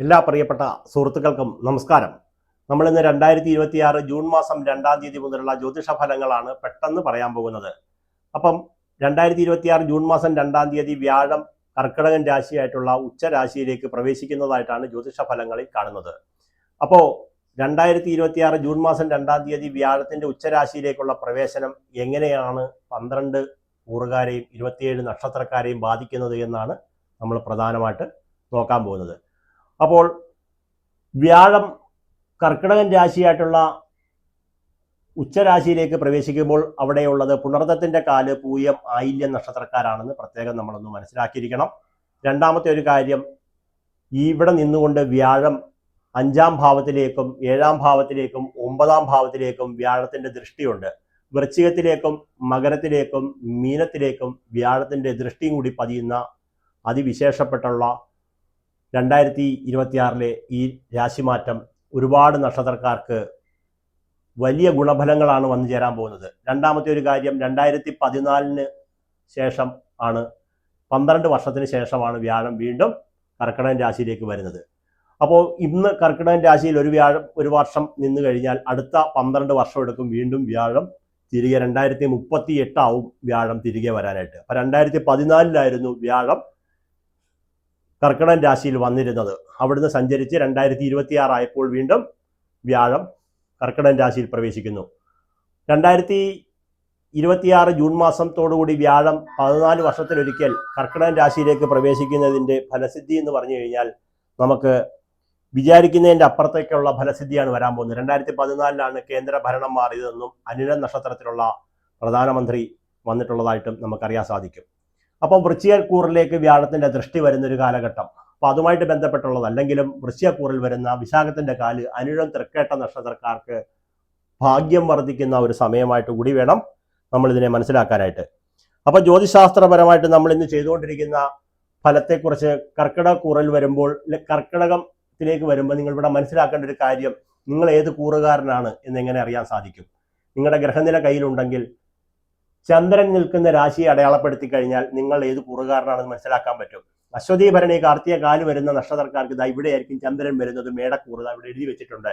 എല്ലാ പ്രിയപ്പെട്ട സുഹൃത്തുക്കൾക്കും നമസ്കാരം. നമ്മൾ ഇന്ന് 2026 ജൂൺ മാസം 2-ാം തീയതി മുതലുള്ള ജ്യോതിഷ ഫലങ്ങളാണ് പെട്ടെന്ന് പറയാൻ പോകുന്നത്. അപ്പം 2026 ജൂൺ മാസം 2-ാം തീയതി വ്യാഴം കർക്കിടകൻ രാശിയായിട്ടുള്ള ഉച്ചരാശിയിലേക്ക് പ്രവേശിക്കുന്നതായിട്ടാണ് ജ്യോതിഷ ഫലങ്ങളിൽ കാണുന്നത്. അപ്പോൾ 2026 ജൂൺ മാസം 2-ാം തീയതി വ്യാഴത്തിന്റെ ഉച്ചരാശിയിലേക്കുള്ള പ്രവേശനം എങ്ങനെയാണ് 12 കൂറുകാരെയും 27 നക്ഷത്രക്കാരെയും ബാധിക്കുന്നത് എന്നാണ് നമ്മൾ പ്രധാനമായിട്ട് നോക്കാൻ പോകുന്നത്. അപ്പോൾ വ്യാഴം കർക്കിടകൻ രാശിയായിട്ടുള്ള ഉച്ചരാശിയിലേക്ക് പ്രവേശിക്കുമ്പോൾ അവിടെയുള്ളത് പുണർദത്തിന്റെ കാല്, പൂയം, ആയില്യം നക്ഷത്രക്കാരാണെന്ന് പ്രത്യേകം നമ്മളൊന്ന് മനസ്സിലാക്കിയിരിക്കണം. രണ്ടാമത്തെ ഒരു കാര്യം, ഇവിടെ നിന്നുകൊണ്ട് വ്യാഴം 5-ാം ഭാവത്തിലേക്കും 7-ാം ഭാവത്തിലേക്കും 9-ാം ഭാവത്തിലേക്കും വ്യാഴത്തിന്റെ ദൃഷ്ടിയുണ്ട്. വൃശ്ചികത്തിലേക്കും മകരത്തിലേക്കും മീനത്തിലേക്കും വ്യാഴത്തിന്റെ ദൃഷ്ടിയും കൂടി പതിയുന്ന അതിവിശേഷപ്പെട്ടുള്ള 2026 ഈ രാശിമാറ്റം ഒരുപാട് നക്ഷത്രക്കാർക്ക് വലിയ ഗുണഫലങ്ങളാണ് വന്നു ചേരാൻ പോകുന്നത്. രണ്ടാമത്തെ ഒരു കാര്യം, 2014 ശേഷം ആണ് 12 വർഷത്തിന് ശേഷമാണ് വ്യാഴം വീണ്ടും കർക്കിടകൻ രാശിയിലേക്ക് വരുന്നത്. അപ്പോൾ ഇന്ന് കർക്കിടകൻ രാശിയിൽ ഒരു വർഷം നിന്ന് കഴിഞ്ഞാൽ അടുത്ത 12 വർഷം എടുക്കും വീണ്ടും വ്യാഴം തിരികെ 2038 ആവും വ്യാഴം തിരികെ വരാനായിട്ട്. അപ്പൊ 2014 വ്യാഴം കർക്കിടകൻ രാശിയിൽ വന്നിരുന്നത്. അവിടുന്ന് സഞ്ചരിച്ച് 2026 ആയപ്പോൾ വീണ്ടും വ്യാഴം കർക്കിടകൻ രാശിയിൽ പ്രവേശിക്കുന്നു. 2026 ജൂൺ മാസത്തോടുകൂടി വ്യാഴം 14 വർഷത്തിലൊരിക്കൽ കർക്കിടകൻ രാശിയിലേക്ക് പ്രവേശിക്കുന്നതിൻ്റെ ഫലസിദ്ധി എന്ന് പറഞ്ഞു കഴിഞ്ഞാൽ നമുക്ക് വിചാരിക്കുന്നതിൻ്റെ അപ്പുറത്തേക്കുള്ള ഫലസിദ്ധിയാണ് വരാൻ പോകുന്നത്. 2014 കേന്ദ്ര ഭരണം മാറിയതെന്നും അനിഴം നക്ഷത്രത്തിലുള്ള പ്രധാനമന്ത്രി വന്നിട്ടുള്ളതായിട്ടും നമുക്കറിയാൻ സാധിക്കും. അപ്പോൾ വൃശ്ചികക്കൂറിലേക്ക് വ്യാഴത്തിന്റെ ദൃഷ്ടി വരുന്നൊരു കാലഘട്ടം. അപ്പൊ അതുമായിട്ട് ബന്ധപ്പെട്ടുള്ളത് അല്ലെങ്കിലും വൃശ്ചികക്കൂറിൽ വരുന്ന വിശാഖത്തിന്റെ കാല്, അനിഴം, തൃക്കേട്ട നക്ഷത്രക്കാർക്ക് ഭാഗ്യം വർദ്ധിക്കുന്ന ഒരു സമയമായിട്ട് കൂടി വേണം നമ്മൾ ഇതിനെ മനസ്സിലാക്കാനായിട്ട്. അപ്പൊ ജ്യോതിശാസ്ത്രപരമായിട്ട് നമ്മൾ ഇന്ന് ചെയ്തുകൊണ്ടിരിക്കുന്ന ഫലത്തെക്കുറിച്ച് കർക്കിടകക്കൂറിൽ വരുമ്പോൾ, കർക്കിടകത്തിലേക്ക് വരുമ്പോൾ നിങ്ങൾ ഇവിടെ മനസ്സിലാക്കേണ്ട ഒരു കാര്യം, നിങ്ങൾ ഏത് കൂറുകാരനാണ് എന്നെങ്ങനെ അറിയാൻ സാധിക്കും. നിങ്ങളുടെ ഗ്രഹനില കയ്യിലുണ്ടെങ്കിൽ ചന്ദ്രൻ നിൽക്കുന്ന രാശിയെ അടയാളപ്പെടുത്തി കഴിഞ്ഞാൽ നിങ്ങൾ ഏത് കൂറുകാരനാണെന്ന് മനസ്സിലാക്കാൻ പറ്റും. അശ്വതി, ഭരണി, കാർത്തിക കാല് വരുന്ന നക്ഷത്രക്കാർക്ക് ഇതാ ഇവിടെയായിരിക്കും ചന്ദ്രൻ വരുന്നത്. മേടക്കൂറ് ഇവിടെ എഴുതി വെച്ചിട്ടുണ്ട്.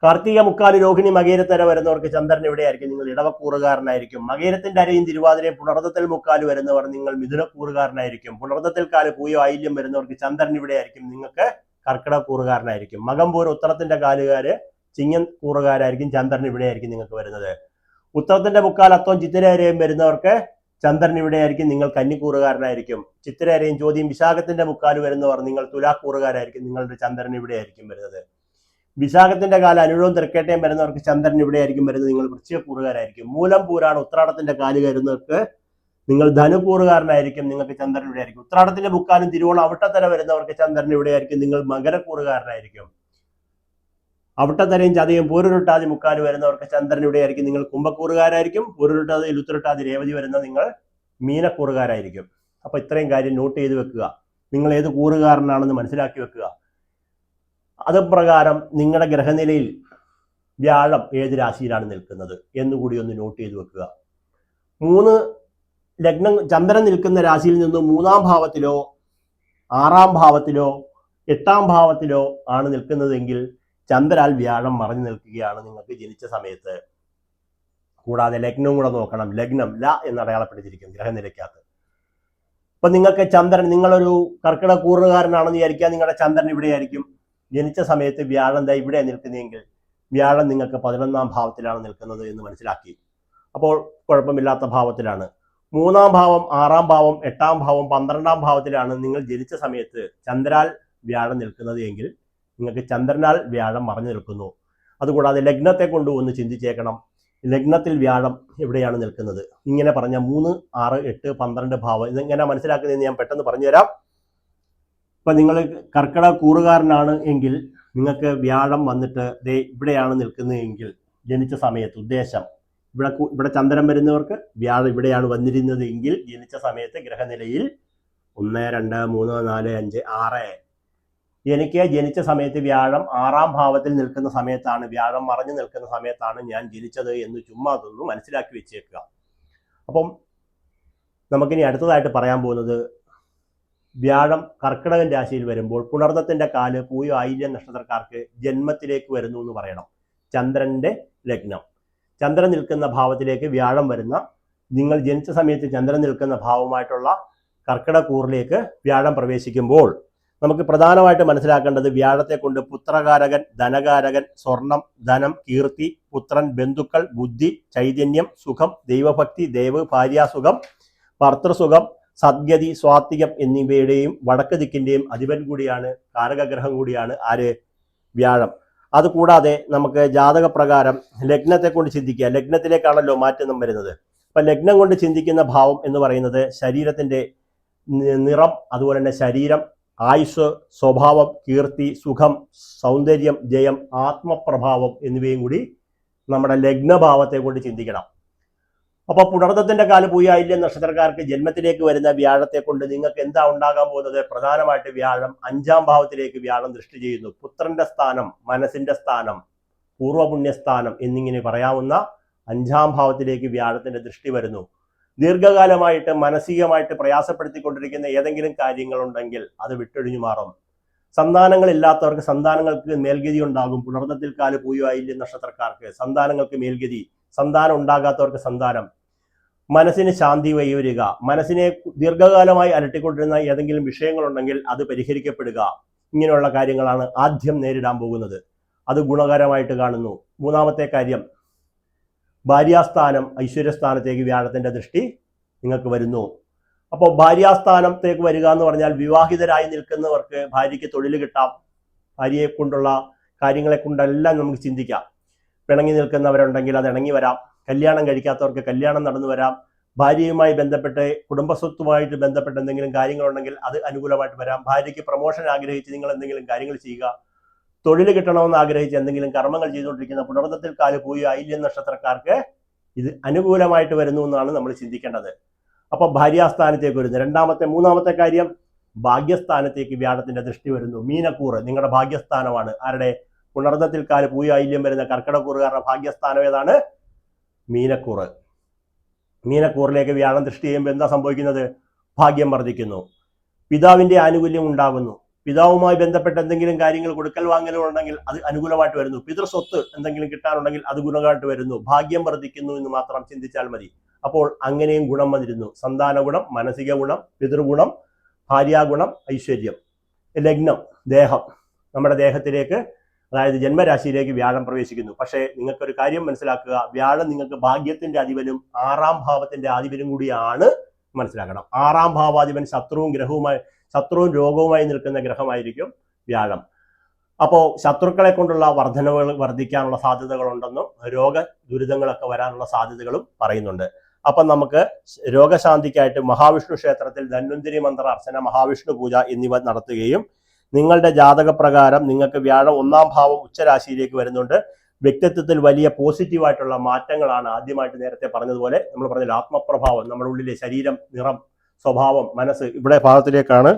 കാർത്തിക മുക്കാല്, രോഹിണി, മകേരത്തര വരുന്നവർക്ക് ചന്ദ്രൻ ഇവിടെയായിരിക്കും, നിങ്ങൾ ഇടവക്കൂറുകാരനായിരിക്കും. മകേരത്തിന്റെ അരയും തിരുവാതിരയും പുണർദത്തിൽ മുക്കാല് വരുന്നവർ നിങ്ങൾ മിഥുനക്കൂറുകാരനായിരിക്കും. പുണർദത്തിൽ കാല്, പൂയോ, ആയില്യം വരുന്നവർക്ക് ചന്ദ്രൻ ഇവിടെയായിരിക്കും, നിങ്ങൾക്ക് കർക്കിടകക്കൂറുകാരനായിരിക്കും. മകംപൂർ, ഉത്തരത്തിന്റെ കാലുകാര് ചിങ്ങൻ കൂറുകാരായിരിക്കും, ചന്ദ്രൻ ഇവിടെയായിരിക്കും നിങ്ങൾക്ക് വരുന്നത്. ഉത്തരത്തിന്റെ മുക്കാൽ, അത്തം, ചിത്തിരേരയും വരുന്നവർക്ക് ചന്ദ്രൻ ഇവിടെയായിരിക്കും, നിങ്ങൾ കന്നിക്കൂറുകാരനായിരിക്കും. ചിത്തിരേരയും, ചോദ്യം, വിശാഖത്തിന്റെ മുക്കാൽ വരുന്നവർ നിങ്ങൾ തുലാക്കൂറുകാരായിരിക്കും, നിങ്ങളുടെ ചന്ദ്രൻ ഇവിടെയായിരിക്കും വരുന്നത്. വിശാഖത്തിന്റെ കാല, അനിഴവും തൃക്കേട്ടയും വരുന്നവർക്ക് ചന്ദ്രൻ ഇവിടെയായിരിക്കും വരുന്നത്, നിങ്ങൾ വൃശ്ചികക്കൂറുകാരായിരിക്കും. മൂലം പൂരാണ് ഉത്രാടത്തിന്റെ കാല് വരുന്നവർക്ക് നിങ്ങൾ ധനുക്കൂറുകാരനായിരിക്കും, നിങ്ങൾക്ക് ചന്ദ്രൻ ഇവിടെയായിരിക്കും. ഉത്രാടത്തിന്റെ മുക്കാലും തിരുവോണം അവിട്ടത്തര വരുന്നവർക്ക് ചന്ദ്രൻ ഇവിടെയായിരിക്കും, നിങ്ങൾ മകരക്കൂറുകാരനായിരിക്കും. അവിട്ടത്തരയും ചതയും പൂരുരുട്ടാതി മുക്കാല് വരുന്നവർക്ക് ചന്ദ്രൻ ഇവിടെയായിരിക്കും, നിങ്ങൾ കുംഭക്കൂറുകാരായിരിക്കും. പൂരുരുട്ടാതി, ഉത്തരട്ടാതി, രേവതി വരുന്ന നിങ്ങൾ മീനക്കൂറുകാരായിരിക്കും. അപ്പൊ ഇത്രയും കാര്യം നോട്ട് ചെയ്ത് വെക്കുക. നിങ്ങൾ ഏത് കൂറുകാരനാണെന്ന് മനസ്സിലാക്കി വെക്കുക. അത് പ്രകാരം നിങ്ങളുടെ ഗ്രഹനിലയിൽ വ്യാഴം ഏത് രാശിയിലാണ് നിൽക്കുന്നത് എന്നുകൂടി ഒന്ന് നോട്ട് ചെയ്ത് വെക്കുക. 3 ലഗ്നം ചന്ദ്രൻ നിൽക്കുന്ന രാശിയിൽ നിന്നും 3-ാം ഭാവത്തിലോ 6-ാം ഭാവത്തിലോ 8-ാം ഭാവത്തിലോ ആണ് നിൽക്കുന്നതെങ്കിൽ ചന്ദ്രാൽ വ്യാഴം മറഞ്ഞു നിൽക്കുകയാണ് നിങ്ങൾക്ക് ജനിച്ച സമയത്ത്. കൂടാതെ ലഗ്നവും കൂടെ നോക്കണം. ലഗ്നം ല എന്ന് അടയാളപ്പെടുത്തിയിരിക്കും ഗ്രഹനിലയ്ക്കകത്ത്. അപ്പൊ നിങ്ങൾക്ക് ചന്ദ്രൻ, നിങ്ങളൊരു കർക്കിടക കൂറുകാരനാണെന്ന് വിചാരിക്കുക, നിങ്ങളുടെ ചന്ദ്രൻ ഇവിടെയായിരിക്കും. ജനിച്ച സമയത്ത് വ്യാഴം ദാ ഇവിടെ നിൽക്കുന്നതെങ്കിൽ വ്യാഴം നിങ്ങൾക്ക് 11-ാം ഭാവത്തിലാണ് നിൽക്കുന്നത് എന്ന് മനസ്സിലാക്കി. അപ്പോൾ കുഴപ്പമില്ലാത്ത ഭാവത്തിലാണ്. 3-ാം ഭാവം, 6-ാം ഭാവം, 8-ാം ഭാവം, 12-ാം ഭാവത്തിലാണ് നിങ്ങൾ ജനിച്ച സമയത്ത് ചന്ദ്രാൽ വ്യാഴം നിൽക്കുന്നത് എങ്കിൽ നിങ്ങൾക്ക് ചന്ദ്രനാൽ വ്യാഴം മറഞ്ഞു നിൽക്കുന്നു. അതുകൂടാതെ ലഗ്നത്തെ കൊണ്ട് ഒന്ന് ചിന്തിച്ചേക്കണം. ലഗ്നത്തിൽ വ്യാഴം എവിടെയാണ് നിൽക്കുന്നത്? ഇങ്ങനെ പറഞ്ഞ 3, 6, 8, 12 ഭാവം ഇതെങ്ങനെ മനസ്സിലാക്കുന്നതെന്ന് ഞാൻ പെട്ടെന്ന് പറഞ്ഞുതരാം. ഇപ്പൊ നിങ്ങൾ കർക്കിടക കൂറുകാരനാണ് എങ്കിൽ നിങ്ങൾക്ക് വ്യാഴം വന്നിട്ട് ദേ ഇവിടെയാണ് നിൽക്കുന്നതെങ്കിൽ ജനിച്ച സമയത്ത് ഉദ്ദേശം ഇവിടെ ചന്ദ്രൻ വരുന്നവർക്ക് വ്യാഴം ഇവിടെയാണ് വന്നിരുന്നത് എങ്കിൽ ജനിച്ച സമയത്ത് ഗ്രഹനിലയിൽ 1, 2, 3, 4, 5, 6 എനിക്ക് ജനിച്ച സമയത്ത് വ്യാഴം 6-ാം ഭാവത്തിൽ നിൽക്കുന്ന സമയത്താണ്, വ്യാഴം മറഞ്ഞു നിൽക്കുന്ന സമയത്താണ് ഞാൻ ജനിച്ചത് എന്ന് ചുമ്മാ അതൊന്ന് മനസ്സിലാക്കി വെച്ചേക്കുക. അപ്പം നമുക്കിനി അടുത്തതായിട്ട് പറയാൻ പോകുന്നത് വ്യാഴം കർക്കിടകൻ രാശിയിൽ വരുമ്പോൾ പുണർദത്തിന്റെ കാല് പൂയ ആയില്യം നക്ഷത്രക്കാർക്ക് ജന്മത്തിലേക്ക് വരുന്നു എന്ന് പറയണം. ചന്ദ്രന്റെ ലഗ്നം, ചന്ദ്രൻ നിൽക്കുന്ന ഭാവത്തിലേക്ക് വ്യാഴം വരുന്ന, നിങ്ങൾ ജനിച്ച സമയത്ത് ചന്ദ്രൻ നിൽക്കുന്ന ഭാവമായിട്ടുള്ള കർക്കിടകൂറിലേക്ക് വ്യാഴം പ്രവേശിക്കുമ്പോൾ നമുക്ക് പ്രധാനമായിട്ട് മനസ്സിലാക്കേണ്ടത് വ്യാഴത്തെ കൊണ്ട് പുത്രകാരകൻ, ധനകാരകൻ, സ്വർണം, ധനം, കീർത്തി, പുത്രൻ, ബന്ധുക്കൾ, ബുദ്ധി, ചൈതന്യം, സുഖം, ദൈവഭക്തി, ദേവ്, ഭാര്യാസുഖം, ഭർത്തൃസുഖം, സദ്ഗതി, സ്വാത്വികം എന്നിവയുടെയും വടക്ക് ദിക്കിന്റെയും അധിപൻ കൂടിയാണ്, കാരകഗ്രഹം കൂടിയാണ് ആര്? വ്യാഴം. അതുകൂടാതെ നമുക്ക് ജാതകപ്രകാരം ലഗ്നത്തെ കൊണ്ട് ചിന്തിക്കുക. ലഗ്നത്തിലേക്കാണല്ലോ മാറ്റം വരുന്നത്. അപ്പൊ ലഗ്നം കൊണ്ട് ചിന്തിക്കുന്ന ഭാവം എന്ന് പറയുന്നത് ശരീരത്തിന്റെ നിറം, അതുപോലെ തന്നെ ശരീരം, ആയുസ്, സ്വഭാവം, കീർത്തി, സുഖം, സൗന്ദര്യം, ജയം, ആത്മപ്രഭാവം എന്നിവയും കൂടി നമ്മുടെ ലഗ്നഭാവത്തെ കൊണ്ട് ചിന്തിക്കണം. അപ്പൊ പുണർദത്തിന്റെ കാല് പൂയ ആയില്യം നക്ഷത്രക്കാർക്ക് ജന്മത്തിലേക്ക് വരുന്ന വ്യാഴത്തെ കൊണ്ട് നിങ്ങൾക്ക് എന്താ ഉണ്ടാകാൻ പോകുന്നത്? പ്രധാനമായിട്ട് വ്യാഴം 5-ാം ഭാവത്തിലേക്ക് വ്യാഴം ദൃഷ്ടി ചെയ്യുന്നു. പുത്രന്റെ സ്ഥാനം, മനസ്സിന്റെ സ്ഥാനം, പൂർവ്വപുണ്യസ്ഥാനം എന്നിങ്ങനെ പറയാവുന്ന 5-ാം ഭാവത്തിലേക്ക് വ്യാഴത്തിന്റെ ദൃഷ്ടി വരുന്നു. ദീർഘകാലമായിട്ട് മാനസികമായിട്ട് പ്രയാസപ്പെടുത്തിക്കൊണ്ടിരിക്കുന്ന ഏതെങ്കിലും കാര്യങ്ങളുണ്ടെങ്കിൽ അത് വിട്ടൊഴിഞ്ഞു മാറും. സന്താനങ്ങളില്ലാത്തവർക്ക് സന്താനങ്ങൾക്ക് മേൽഗതി ഉണ്ടാകും. പുണർദത്തിൽ കാല് പൂയ ആയില്യം നക്ഷത്രക്കാർക്ക് സന്താനങ്ങൾക്ക് മേൽഗതി, സന്താനം ഉണ്ടാകാത്തവർക്ക് സന്താനം. മനസ്സിന് ശാന്തി വരിക, മനസ്സിനെ ദീർഘകാലമായി അലട്ടിക്കൊണ്ടിരുന്ന ഏതെങ്കിലും വിഷയങ്ങളുണ്ടെങ്കിൽ അത് പരിഹരിക്കപ്പെടുക. ഇങ്ങനെയുള്ള കാര്യങ്ങളാണ് ആദ്യം നേരിടാൻ പോകുന്നത്. അത് ഗുണകരമായിട്ട് കാണുന്നു. 3-ാമത്തെ കാര്യം, ഭാര്യാസ്ഥാനം, ഐശ്വര്യസ്ഥാനത്തേക്ക് വ്യാഴത്തിന്റെ ദൃഷ്ടി നിങ്ങൾക്ക് വരുന്നു. അപ്പോൾ ഭാര്യാസ്ഥാനത്തേക്ക് വരിക എന്ന് പറഞ്ഞാൽ വിവാഹിതരായി നിൽക്കുന്നവർക്ക് ഭാര്യയ്ക്ക് തൊഴിൽ കിട്ടാം. ഭാര്യയെ കൊണ്ടുള്ള കാര്യങ്ങളെ കൊണ്ടെല്ലാം നമുക്ക് ചിന്തിക്കാം. പിണങ്ങി നിൽക്കുന്നവരുണ്ടെങ്കിൽ അത് ഇണങ്ങി വരാം. കല്യാണം കഴിക്കാത്തവർക്ക് കല്യാണം നടന്നു വരാം. ഭാര്യയുമായി ബന്ധപ്പെട്ട് കുടുംബസ്വത്തുമായിട്ട് ബന്ധപ്പെട്ട് എന്തെങ്കിലും കാര്യങ്ങളുണ്ടെങ്കിൽ അത് അനുകൂലമായിട്ട് വരാം. ഭാര്യയ്ക്ക് പ്രൊമോഷൻ ആഗ്രഹിച്ച് നിങ്ങൾ എന്തെങ്കിലും കാര്യങ്ങൾ ചെയ്യുക. തൊഴിൽ കിട്ടണമെന്ന് ആഗ്രഹിച്ച് എന്തെങ്കിലും കർമ്മങ്ങൾ ചെയ്തുകൊണ്ടിരിക്കുന്ന പുണർദത്തിൽ കാല് പൂയ ആയില്യം നക്ഷത്രക്കാർക്ക് ഇത് അനുകൂലമായിട്ട് വരുന്നു എന്നാണ് നമ്മൾ ചിന്തിക്കേണ്ടത്. അപ്പൊ ഭാര്യാസ്ഥാനത്തേക്ക് വരുന്നു. 3-ാമത്തെ കാര്യം, ഭാഗ്യസ്ഥാനത്തേക്ക് വ്യാഴത്തിന്റെ ദൃഷ്ടി വരുന്നു. മീനക്കൂറ് നിങ്ങളുടെ ഭാഗ്യസ്ഥാനമാണ്. ആരുടെ? പുണർദത്തിൽ കാല് പൂയ ആയില്യം വരുന്ന കർക്കിടകൂറുകാരുടെ ഭാഗ്യസ്ഥാനം ഏതാണ്? മീനക്കൂറ്. മീനക്കൂറിലേക്ക് വ്യാഴം ദൃഷ്ടി ചെയ്യുമ്പോൾ എന്താ സംഭവിക്കുന്നത്? ഭാഗ്യം വർദ്ധിക്കുന്നു, പിതാവിന്റെ ആനുകൂല്യം ഉണ്ടാകുന്നു. പിതാവുമായി ബന്ധപ്പെട്ട എന്തെങ്കിലും കാര്യങ്ങൾ കൊടുക്കൽ വാങ്ങലുണ്ടെങ്കിൽ അത് അനുകൂലമായിട്ട് വരുന്നു. പിതൃസ്വത്ത് എന്തെങ്കിലും കിട്ടാനുണ്ടെങ്കിൽ അത് ഗുണമായിട്ട് വരുന്നു. ഭാഗ്യം വർദ്ധിക്കുന്നു എന്ന് മാത്രം ചിന്തിച്ചാൽ മതി. അപ്പോൾ അങ്ങനെയും ഗുണം വന്നിരുന്നു. സന്താന ഗുണം, മാനസിക ഗുണം, പിതൃഗുണം, ഭാര്യാഗുണം, ഐശ്വര്യം. ലഗ്നം, ദേഹം, നമ്മുടെ ദേഹത്തിലേക്ക്, അതായത് ജന്മരാശിയിലേക്ക് വ്യാഴം പ്രവേശിക്കുന്നു. പക്ഷേ നിങ്ങൾക്കൊരു കാര്യം മനസ്സിലാക്കുക, വ്യാഴം നിങ്ങൾക്ക് ഭാഗ്യത്തിന്റെ അധിപനും 6-ാം ഭാവത്തിന്റെ അധിപനും കൂടിയാണ്. മനസ്സിലാക്കണം. 6-ാം ഭാവാധിപൻ ശത്രുവും രോഗവുമായി നിൽക്കുന്ന ഗ്രഹമായിരിക്കും വ്യാഴം. അപ്പോൾ ശത്രുക്കളെ കൊണ്ടുള്ള വർദ്ധിക്കാനുള്ള സാധ്യതകളുണ്ടെന്നും രോഗ ദുരിതങ്ങളൊക്കെ വരാനുള്ള സാധ്യതകളും പറയുന്നുണ്ട്. അപ്പം നമുക്ക് രോഗശാന്തിക്കായിട്ട് മഹാവിഷ്ണു ക്ഷേത്രത്തിൽ ധന്വന്തരി മന്ത്ര അർച്ചന, മഹാവിഷ്ണു പൂജ എന്നിവ നടത്തുകയും നിങ്ങളുടെ ജാതകപ്രകാരം നിങ്ങൾക്ക് വ്യാഴം 1-ാം ഭാവം ഉച്ചരാശിയിലേക്ക് വരുന്നുണ്ട്. വ്യക്തിത്വത്തിൽ വലിയ പോസിറ്റീവായിട്ടുള്ള മാറ്റങ്ങളാണ്. ആദ്യമായിട്ട് നേരത്തെ പറഞ്ഞതുപോലെ നമ്മൾ പറഞ്ഞ ആത്മപ്രഭാവം, നമ്മുടെ ഉള്ളിലെ ശരീരം, നിറം, സ്വഭാവം, മനസ്സ്, ഇവിടെ ഭാവത്തിലേക്കാണ്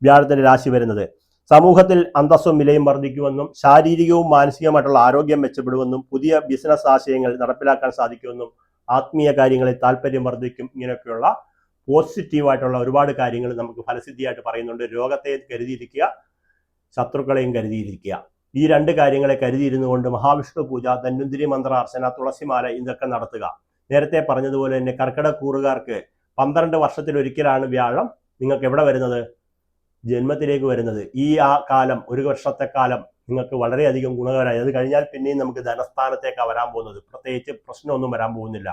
വ്യാഴത്തിന്റെ രാശി വരുന്നത്. സമൂഹത്തിൽ അന്തസ്സും വിലയും വർദ്ധിക്കുമെന്നും ശാരീരികവും മാനസികവുമായിട്ടുള്ള ആരോഗ്യം മെച്ചപ്പെടുമെന്നും പുതിയ ബിസിനസ് ആശയങ്ങൾ നടപ്പിലാക്കാൻ സാധിക്കുമെന്നും ആത്മീയ കാര്യങ്ങളിൽ താല്പര്യം വർദ്ധിക്കും. ഇങ്ങനെയൊക്കെയുള്ള പോസിറ്റീവായിട്ടുള്ള ഒരുപാട് കാര്യങ്ങൾ നമുക്ക് ഫലസിദ്ധിയായിട്ട് പറയുന്നുണ്ട്. രോഗത്തെ കരുതിയിരിക്കുക, ശത്രുക്കളെയും കരുതിയിരിക്കുക. ഈ 2 കാര്യങ്ങളെ കരുതിയിരുന്നുകൊണ്ട് മഹാവിഷ്ണു പൂജ, ധന്വന്തരി മന്ത്ര അർച്ചന, തുളസിമാല ഇതൊക്കെ നടത്തുക. നേരത്തെ പറഞ്ഞതുപോലെ തന്നെ കർക്കിടകൂറുകാർക്ക് 12 വർഷത്തിലൊരിക്കലാണ് വ്യാഴം നിങ്ങൾക്ക് എവിടെ വരുന്നത്? ജന്മത്തിലേക്ക് വരുന്നത്. കാലം, 1 വർഷത്തെ കാലം നിങ്ങൾക്ക് വളരെയധികം ഗുണകരമായി. അത് കഴിഞ്ഞാൽ പിന്നെയും നമുക്ക് ധനസ്ഥാനത്തേക്കാണ് വരാൻ പോകുന്നത്. പ്രത്യേകിച്ച് പ്രശ്നമൊന്നും വരാൻ പോകുന്നില്ല.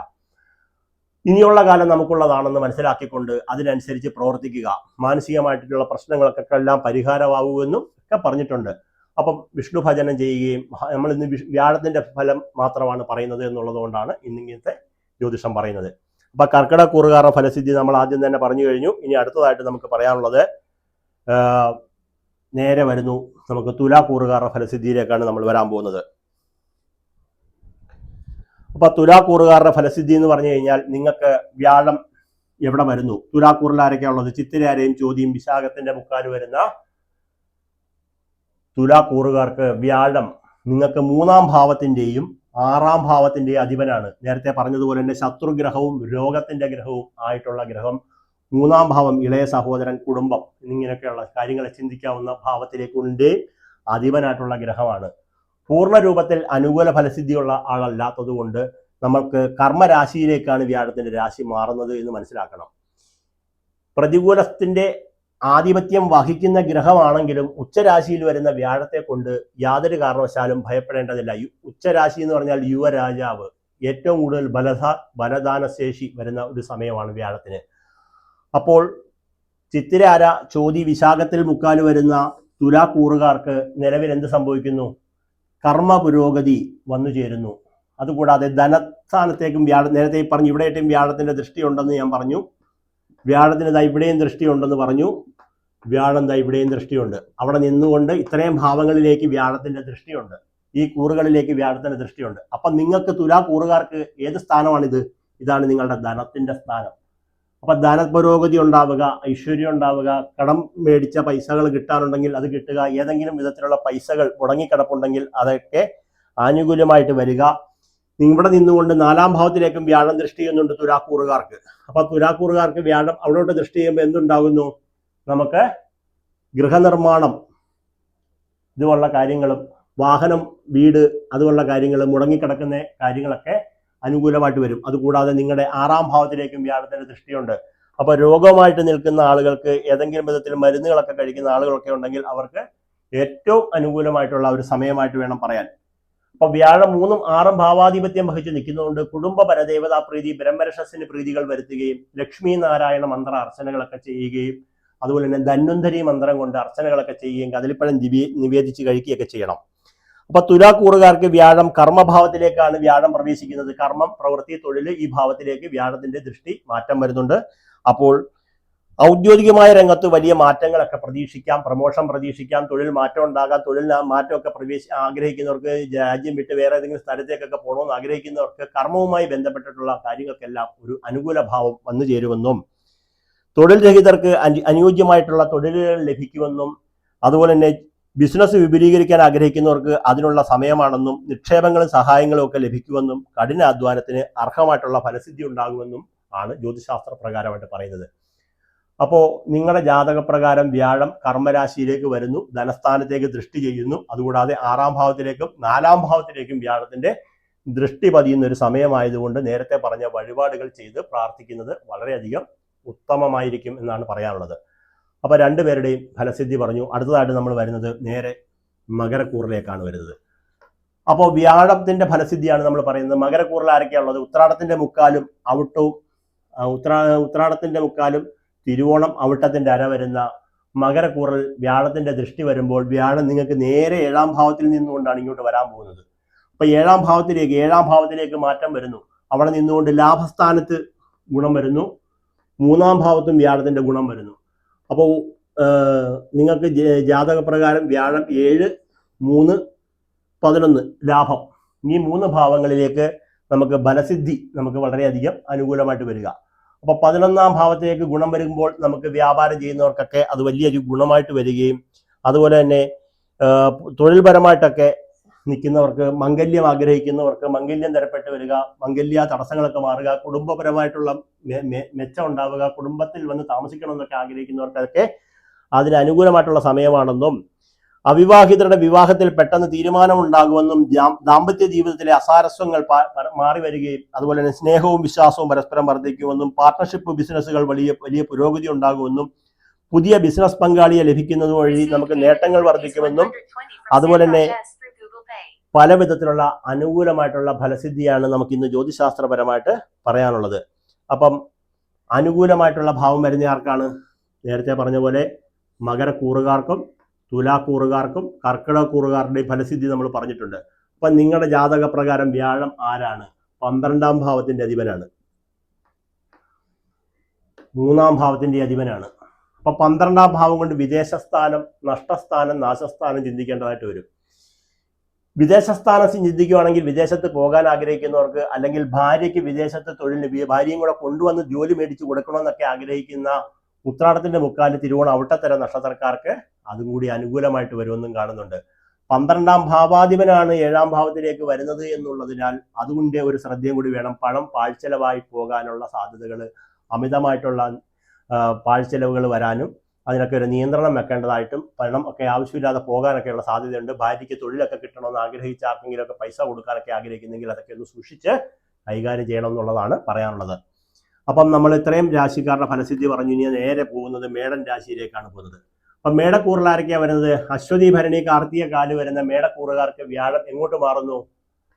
ഇനിയുള്ള കാലം നമുക്കുള്ളതാണെന്ന് മനസ്സിലാക്കിക്കൊണ്ട് അതിനനുസരിച്ച് പ്രവർത്തിക്കുക. മാനസികമായിട്ടുള്ള പ്രശ്നങ്ങൾക്കൊക്കെ എല്ലാം പരിഹാരമാവുമെന്നും ഒക്കെ പറഞ്ഞിട്ടുണ്ട്. അപ്പം വിഷ്ണു ഭജനം ചെയ്യുകയും, നമ്മൾ ഇന്ന് വ്യാഴത്തിന്റെ ഫലം മാത്രമാണ് പറയുന്നത് എന്നുള്ളത് കൊണ്ടാണ് ഇന്നിങ്ങനത്തെ ജ്യോതിഷം പറയുന്നത്. അപ്പൊ കർക്കിടകൂറുകാരുടെ ഫലസിദ്ധി നമ്മൾ ആദ്യം തന്നെ പറഞ്ഞു കഴിഞ്ഞു. ഇനി അടുത്തതായിട്ട് നമുക്ക് പറയാനുള്ളത് നേരെ വരുന്നു, നമുക്ക് തുലാക്കൂറുകാരുടെ ഫലസിദ്ധിയിലേക്കാണ് നമ്മൾ വരാൻ പോകുന്നത്. അപ്പൊ തുലാക്കൂറുകാരുടെ ഫലസിദ്ധി എന്ന് പറഞ്ഞു കഴിഞ്ഞാൽ നിങ്ങൾക്ക് വ്യാഴം എവിടെ വരുന്നു? തുലാക്കൂറിൽ ആരൊക്കെയാ ഉള്ളത്? ചിത്തിരയാരെയും ചോദ്യം വിശാഖത്തിന്റെ മുക്കാല് വരുന്ന തുലാക്കൂറുകാർക്ക് വ്യാഴം നിങ്ങൾക്ക് 3-ാം ഭാവത്തിന്റെയും 6-ാം ഭാവത്തിന്റെയും അധിപനാണ്. നേരത്തെ പറഞ്ഞതുപോലെ തന്നെ ശത്രുഗ്രഹവും രോഗത്തിന്റെ ഗ്രഹവും ആയിട്ടുള്ള ഗ്രഹം മൂന്നാം ഭാവം ഇളയ സഹോദരൻ, കുടുംബം എന്നിങ്ങനെയൊക്കെയുള്ള കാര്യങ്ങളെ ചിന്തിക്കാവുന്ന ഭാവത്തിലേക്കുണ്ട് അധിപനായിട്ടുള്ള ഗ്രഹമാണ്. പൂർണ്ണ രൂപത്തിൽ അനുകൂല ഫലസിദ്ധിയുള്ള ആളല്ലാത്തത് കൊണ്ട് നമുക്ക് കർമ്മരാശിയിലേക്കാണ് വ്യാഴത്തിന്റെ രാശി മാറുന്നത് എന്ന് മനസ്സിലാക്കണം. പ്രതികൂലത്തിന്റെ ആധിപത്യം വഹിക്കുന്ന ഗ്രഹമാണെങ്കിലും ഉച്ചരാശിയിൽ വരുന്ന വ്യാഴത്തെ കൊണ്ട് യാതൊരു കാരണവശാലും ഭയപ്പെടേണ്ടതില്ല. ഉച്ചരാശി എന്ന് പറഞ്ഞാൽ യുവരാജാവ്, ഏറ്റവും കൂടുതൽ ബലദാനശേഷി വരുന്ന ഒരു സമയമാണ് വ്യാഴത്തിന്. അപ്പോൾ ചിത്തിരാര, ചോതി, വിശാഖത്തിൽ മുക്കാല് വരുന്ന തുലാക്കൂറുകാർക്ക് നിലവിൽ എന്ത് സംഭവിക്കുന്നു? കർമ്മ പുരോഗതി വന്നു ചേരുന്നു. അതുകൂടാതെ ധനസ്ഥാനത്തേക്കും നേരത്തെ പറഞ്ഞു ഇവിടെയായിട്ടും വ്യാഴത്തിന്റെ ദൃഷ്ടിയുണ്ടെന്ന് ഞാൻ പറഞ്ഞു. വ്യാഴത്തിന് ദാ ഇവിടെയും ദൃഷ്ടിയുണ്ടെന്ന് പറഞ്ഞു. വ്യാഴം ദാ ഇവിടെയും ദൃഷ്ടിയുണ്ട്. അവിടെ നിന്നുകൊണ്ട് ഇത്രയും ഭാവങ്ങളിലേക്ക് വ്യാഴത്തിന്റെ ദൃഷ്ടിയുണ്ട്. ഈ കൂറുകളിലേക്ക് വ്യാഴത്തിന്റെ ദൃഷ്ടിയുണ്ട്. അപ്പൊ നിങ്ങൾക്ക് തുലാക്കൂറുകാർക്ക് ഏത് സ്ഥാനമാണിത്? ഇതാണ് നിങ്ങളുടെ ധനത്തിന്റെ സ്ഥാനം. അപ്പൊ ധനപുരോഗതി ഉണ്ടാവുക, ഐശ്വര്യം ഉണ്ടാവുക, കടം മേടിച്ച പൈസകൾ കിട്ടാനുണ്ടെങ്കിൽ അത് കിട്ടുക, ഏതെങ്കിലും വിധത്തിലുള്ള പൈസകൾ മുടങ്ങിക്കിടപ്പുണ്ടെങ്കിൽ അതൊക്കെ ആനുകൂല്യമായിട്ട് വരിക. ഇവിടെ നിന്നുകൊണ്ട് നാലാം ഭാവത്തിലേക്കും വ്യാഴം ദൃഷ്ടി ചെയ്യുന്നുണ്ട് തുലാക്കൂറുകാർക്ക്. അപ്പൊ തുലാക്കൂറുകാർക്ക് വ്യാഴം അവിടോട്ട് ദൃഷ്ടി ചെയ്യുമ്പോൾ എന്തുണ്ടാകുന്നു? നമുക്ക് ഗൃഹനിർമ്മാണം ഇതുപോലുള്ള കാര്യങ്ങളും വാഹനം, വീട്, അതുപോലുള്ള കാര്യങ്ങൾ, മുടങ്ങിക്കിടക്കുന്ന കാര്യങ്ങളൊക്കെ അനുകൂലമായിട്ട് വരും. അതുകൂടാതെ നിങ്ങളുടെ ആറാം ഭാവത്തിലേക്കും വ്യാഴത്തിന്റെ ദൃഷ്ടിയുണ്ട്. അപ്പൊ രോഗമായിട്ട് നിൽക്കുന്ന ആളുകൾക്ക്, ഏതെങ്കിലും വിധത്തിൽ മരുന്നുകളൊക്കെ കഴിക്കുന്ന ആളുകളൊക്കെ ഉണ്ടെങ്കിൽ അവർക്ക് ഏറ്റവും അനുകൂലമായിട്ടുള്ള ഒരു സമയമായിട്ട് വേണം പറയാൻ. അപ്പൊ വ്യാഴം 3ഉം 6ഉം ഭാവാധിപത്യം വഹിച്ച് നിൽക്കുന്നതുകൊണ്ട് കുടുംബ പരദേവതാ പ്രീതി, ബ്രഹ്മരക്ഷസിന് പ്രീതികൾ വരുത്തുകയും ലക്ഷ്മി നാരായണ മന്ത്ര അർച്ചനകളൊക്കെ ചെയ്യുകയും അതുപോലെ തന്നെ ധന്വന്തരി മന്ത്രം കൊണ്ട് അർച്ചനകളൊക്കെ ചെയ്യുകയും കദളിപ്പഴം നിവേദിച്ച് കഴിക്കുകയൊക്കെ ചെയ്യണം. അപ്പൊ തുലാക്കൂറുകാർക്ക് വ്യാഴം കർമ്മഭാവത്തിലേക്കാണ് വ്യാഴം പ്രവേശിക്കുന്നത്. കർമ്മം, പ്രവൃത്തി, തൊഴിൽ, ഈ ഭാവത്തിലേക്ക് വ്യാഴത്തിന്റെ ദൃഷ്ടി മാറ്റം വരുന്നുണ്ട്. അപ്പോൾ ഔദ്യോഗികമായ രംഗത്ത് വലിയ മാറ്റങ്ങളൊക്കെ പ്രതീക്ഷിക്കാം, പ്രമോഷൻ പ്രതീക്ഷിക്കാം, തൊഴിൽ മാറ്റം ഉണ്ടാകാം. തൊഴിൽ മാറ്റമൊക്കെ ആഗ്രഹിക്കുന്നവർക്ക്, രാജ്യം വിട്ട് വേറെ ഏതെങ്കിലും സ്ഥലത്തേക്കൊക്കെ പോകണമെന്ന് ആഗ്രഹിക്കുന്നവർക്ക് കർമ്മവുമായി ബന്ധപ്പെട്ടിട്ടുള്ള കാര്യങ്ങൾക്കെല്ലാം ഒരു അനുകൂല ഭാവം വന്നു ചേരുമെന്നും തൊഴിൽ രഹിതർക്ക് അനുയോജ്യമായിട്ടുള്ള തൊഴിലുകൾ ലഭിക്കുമെന്നും അതുപോലെ തന്നെ ബിസിനസ് വിപുലീകരിക്കാൻ ആഗ്രഹിക്കുന്നവർക്ക് അതിനുള്ള സമയമാണെന്നും നിക്ഷേപങ്ങളും സഹായങ്ങളും ഒക്കെ ലഭിക്കുമെന്നും കഠിനാധ്വാനത്തിന് അർഹമായിട്ടുള്ള ഫലസിദ്ധി ഉണ്ടാകുമെന്നും ആണ് ജ്യോതിശാസ്ത്ര പ്രകാരമായിട്ട് പറയുന്നത്. അപ്പോൾ നിങ്ങളുടെ ജാതകപ്രകാരം വ്യാഴം കർമ്മരാശിയിലേക്ക് വരുന്നു, ധനസ്ഥാനത്തേക്ക് ദൃഷ്ടി ചെയ്യുന്നു. അതുകൂടാതെ 6ആം ഭാവത്തിലേക്കും 4ആം ഭാവത്തിലേക്കും വ്യാഴത്തിന്റെ ദൃഷ്ടി പതിയുന്ന ഒരു സമയമായതുകൊണ്ട് നേരത്തെ പറഞ്ഞ വഴിപാടുകൾ ചെയ്ത് പ്രാർത്ഥിക്കുന്നത് വളരെയധികം ഉത്തമമായിരിക്കും എന്നാണ് പറയാനുള്ളത്. അപ്പൊ രണ്ടുപേരുടെയും ഫലസിദ്ധി പറഞ്ഞു. അടുത്തതായിട്ട് നമ്മൾ വരുന്നത് നേരെ മകരക്കൂറിലേക്കാണ് വരുന്നത്. അപ്പോൾ വ്യാഴത്തിന്റെ ഫലസിദ്ധിയാണ് നമ്മൾ പറയുന്നത്. മകരക്കൂറിൽ ആരൊക്കെയാണുള്ളത്? ഉത്രാടത്തിന്റെ മുക്കാലും അവിട്ടവും, ഉത്രാടത്തിന്റെ മുക്കാലും തിരുവോണം അവിട്ടത്തിന്റെ അര വരുന്ന മകരക്കൂറിൽ വ്യാഴത്തിന്റെ ദൃഷ്ടി വരുമ്പോൾ വ്യാഴം നിങ്ങൾക്ക് നേരെ 7ആം ഭാവത്തിൽ നിന്നുകൊണ്ടാണ് ഇങ്ങോട്ട് വരാൻ പോകുന്നത്. അപ്പൊ 7ആം ഭാവത്തിലേക്ക് മാറ്റം വരുന്നു. അവിടെ നിന്നുകൊണ്ട് ലാഭസ്ഥാനത്ത് ഗുണം വരുന്നു, 3ആം ഭാവത്തും വ്യാഴത്തിന്റെ ഗുണം വരുന്നു. അപ്പോൾ നിങ്ങൾക്ക് ജാതകപ്രകാരം വ്യാഴം 7, 3, 11 ലാഭം, ഈ 3 ഭാവങ്ങളിലേക്ക് നമുക്ക് ഫലസിദ്ധി നമുക്ക് വളരെയധികം അനുകൂലമായിട്ട് വരിക. അപ്പൊ 11ആം ഭാവത്തിലേക്ക് ഗുണം വരുമ്പോൾ നമുക്ക് വ്യാപാരം ചെയ്യുന്നവർക്കൊക്കെ അത് വലിയൊരു ഗുണമായിട്ട് വരികയും അതുപോലെ തന്നെ തൊഴിൽപരമായിട്ടൊക്കെ നിൽക്കുന്നവർക്ക്, മംഗല്യം ആഗ്രഹിക്കുന്നവർക്ക് മംഗല്യം തരപ്പെട്ട് വരിക, മംഗല്യ തടസ്സങ്ങളൊക്കെ മാറുക, കുടുംബപരമായിട്ടുള്ള മെച്ചം ഉണ്ടാവുക, കുടുംബത്തിൽ വന്ന് താമസിക്കണമെന്നൊക്കെ ആഗ്രഹിക്കുന്നവർക്കൊക്കെ അതിന് അനുകൂലമായിട്ടുള്ള സമയമാണെന്നും അവിവാഹിതരുടെ വിവാഹത്തിൽ പെട്ടെന്ന് തീരുമാനം ഉണ്ടാകുമെന്നും ദാമ്പത്യ ജീവിതത്തിലെ അസാരസ്വങ്ങൾ മാറി വരികയും അതുപോലെ തന്നെ സ്നേഹവും വിശ്വാസവും പരസ്പരം വർദ്ധിക്കുമെന്നും പാർട്ണർഷിപ്പ് ബിസിനസ്സുകൾ വലിയ പുരോഗതി ഉണ്ടാകുമെന്നും പുതിയ ബിസിനസ് പങ്കാളിയെ ലഭിക്കുന്നത് വഴി നമുക്ക് നേട്ടങ്ങൾ വർദ്ധിക്കുമെന്നും അതുപോലെ തന്നെ പല വിധത്തിലുള്ള അനുകൂലമായിട്ടുള്ള ഫലസിദ്ധിയാണ് നമുക്ക് ഇന്ന് ജ്യോതിശാസ്ത്രപരമായിട്ട് പറയാനുള്ളത്. അപ്പം അനുകൂലമായിട്ടുള്ള ഭാവം വരുന്ന ആർക്കാണ്? നേരത്തെ പറഞ്ഞ പോലെ മകരക്കൂറുകാർക്കും തുലാക്കൂറുകാർക്കും കർക്കിടകക്കൂറുകാരുടെയും ഫലസിദ്ധി നമ്മൾ പറഞ്ഞിട്ടുണ്ട്. അപ്പം നിങ്ങളുടെ ജാതക പ്രകാരം വ്യാഴം ആരാണ്? 12ആം ഭാവത്തിന്റെ അധിപനാണ്, 3ആം ഭാവത്തിന്റെ അധിപനാണ്. അപ്പൊ 12ആം ഭാവം കൊണ്ട് വിദേശസ്ഥാനം, നഷ്ടസ്ഥാനം, നാശസ്ഥാനം ചിന്തിക്കേണ്ടതായിട്ട് വരും. വിദേശസ്ഥാനം ചിന്തിക്കുകയാണെങ്കിൽ വിദേശത്ത് പോകാൻ ആഗ്രഹിക്കുന്നവർക്ക്, അല്ലെങ്കിൽ ഭാര്യയ്ക്ക് വിദേശത്ത് തൊഴിലിന് ഭാര്യയും കൂടെ കൊണ്ടുവന്ന് ജോലി മേടിച്ച് കൊടുക്കണമെന്നൊക്കെ ആഗ്രഹിക്കുന്ന ഉത്രാടത്തിന്റെ മുക്കാല് തിരുവോണം അവിട്ടത്തര നക്ഷത്രക്കാർക്ക് അതും കൂടി അനുകൂലമായിട്ട് വരുമെന്നും കാണുന്നുണ്ട്. 12ആം ഭാവാധിപനാണ് 7ആം ഭാവത്തിലേക്ക് വരുന്നത് എന്നുള്ളതിനാൽ അതുകൊണ്ട് ഒരു ശ്രദ്ധയും കൂടി വേണം. പണം പാഴ്ചെലവായി പോകാനുള്ള സാധ്യതകൾ, അമിതമായിട്ടുള്ള പാഴ്ചെലവുകൾ വരാനും അതിനൊക്കെ ഒരു നിയന്ത്രണം വെക്കേണ്ടതായിട്ടും പണം ഒക്കെ ആവശ്യമില്ലാതെ പോകാനൊക്കെയുള്ള സാധ്യതയുണ്ട്. ഭാര്യയ്ക്ക് തൊഴിലൊക്കെ കിട്ടണമെന്ന് ആഗ്രഹിച്ച് ആർക്കെങ്കിലുമൊക്കെ പൈസ കൊടുക്കാനൊക്കെ ആഗ്രഹിക്കുന്നെങ്കിൽ അതൊക്കെ ഒന്ന് സൂക്ഷിച്ച് കൈകാര്യം ചെയ്യണം എന്നുള്ളതാണ് പറയാനുള്ളത്. അപ്പം നമ്മൾ ഇത്രയും രാശിക്കാരുടെ ഫലസിദ്ധി പറഞ്ഞു. ഇനി നേരെ പോകുന്നത് മേടൻ രാശിയിലേക്കാണ് പോകുന്നത്. അപ്പം മേടക്കൂറിൽ ആരൊക്കെയാണ് വരുന്നത്? അശ്വതി ഭരണി കാർത്തിക കാല് വരുന്ന മേടക്കൂറുകാർക്ക് വ്യാഴം എങ്ങോട്ട് മാറുന്നു?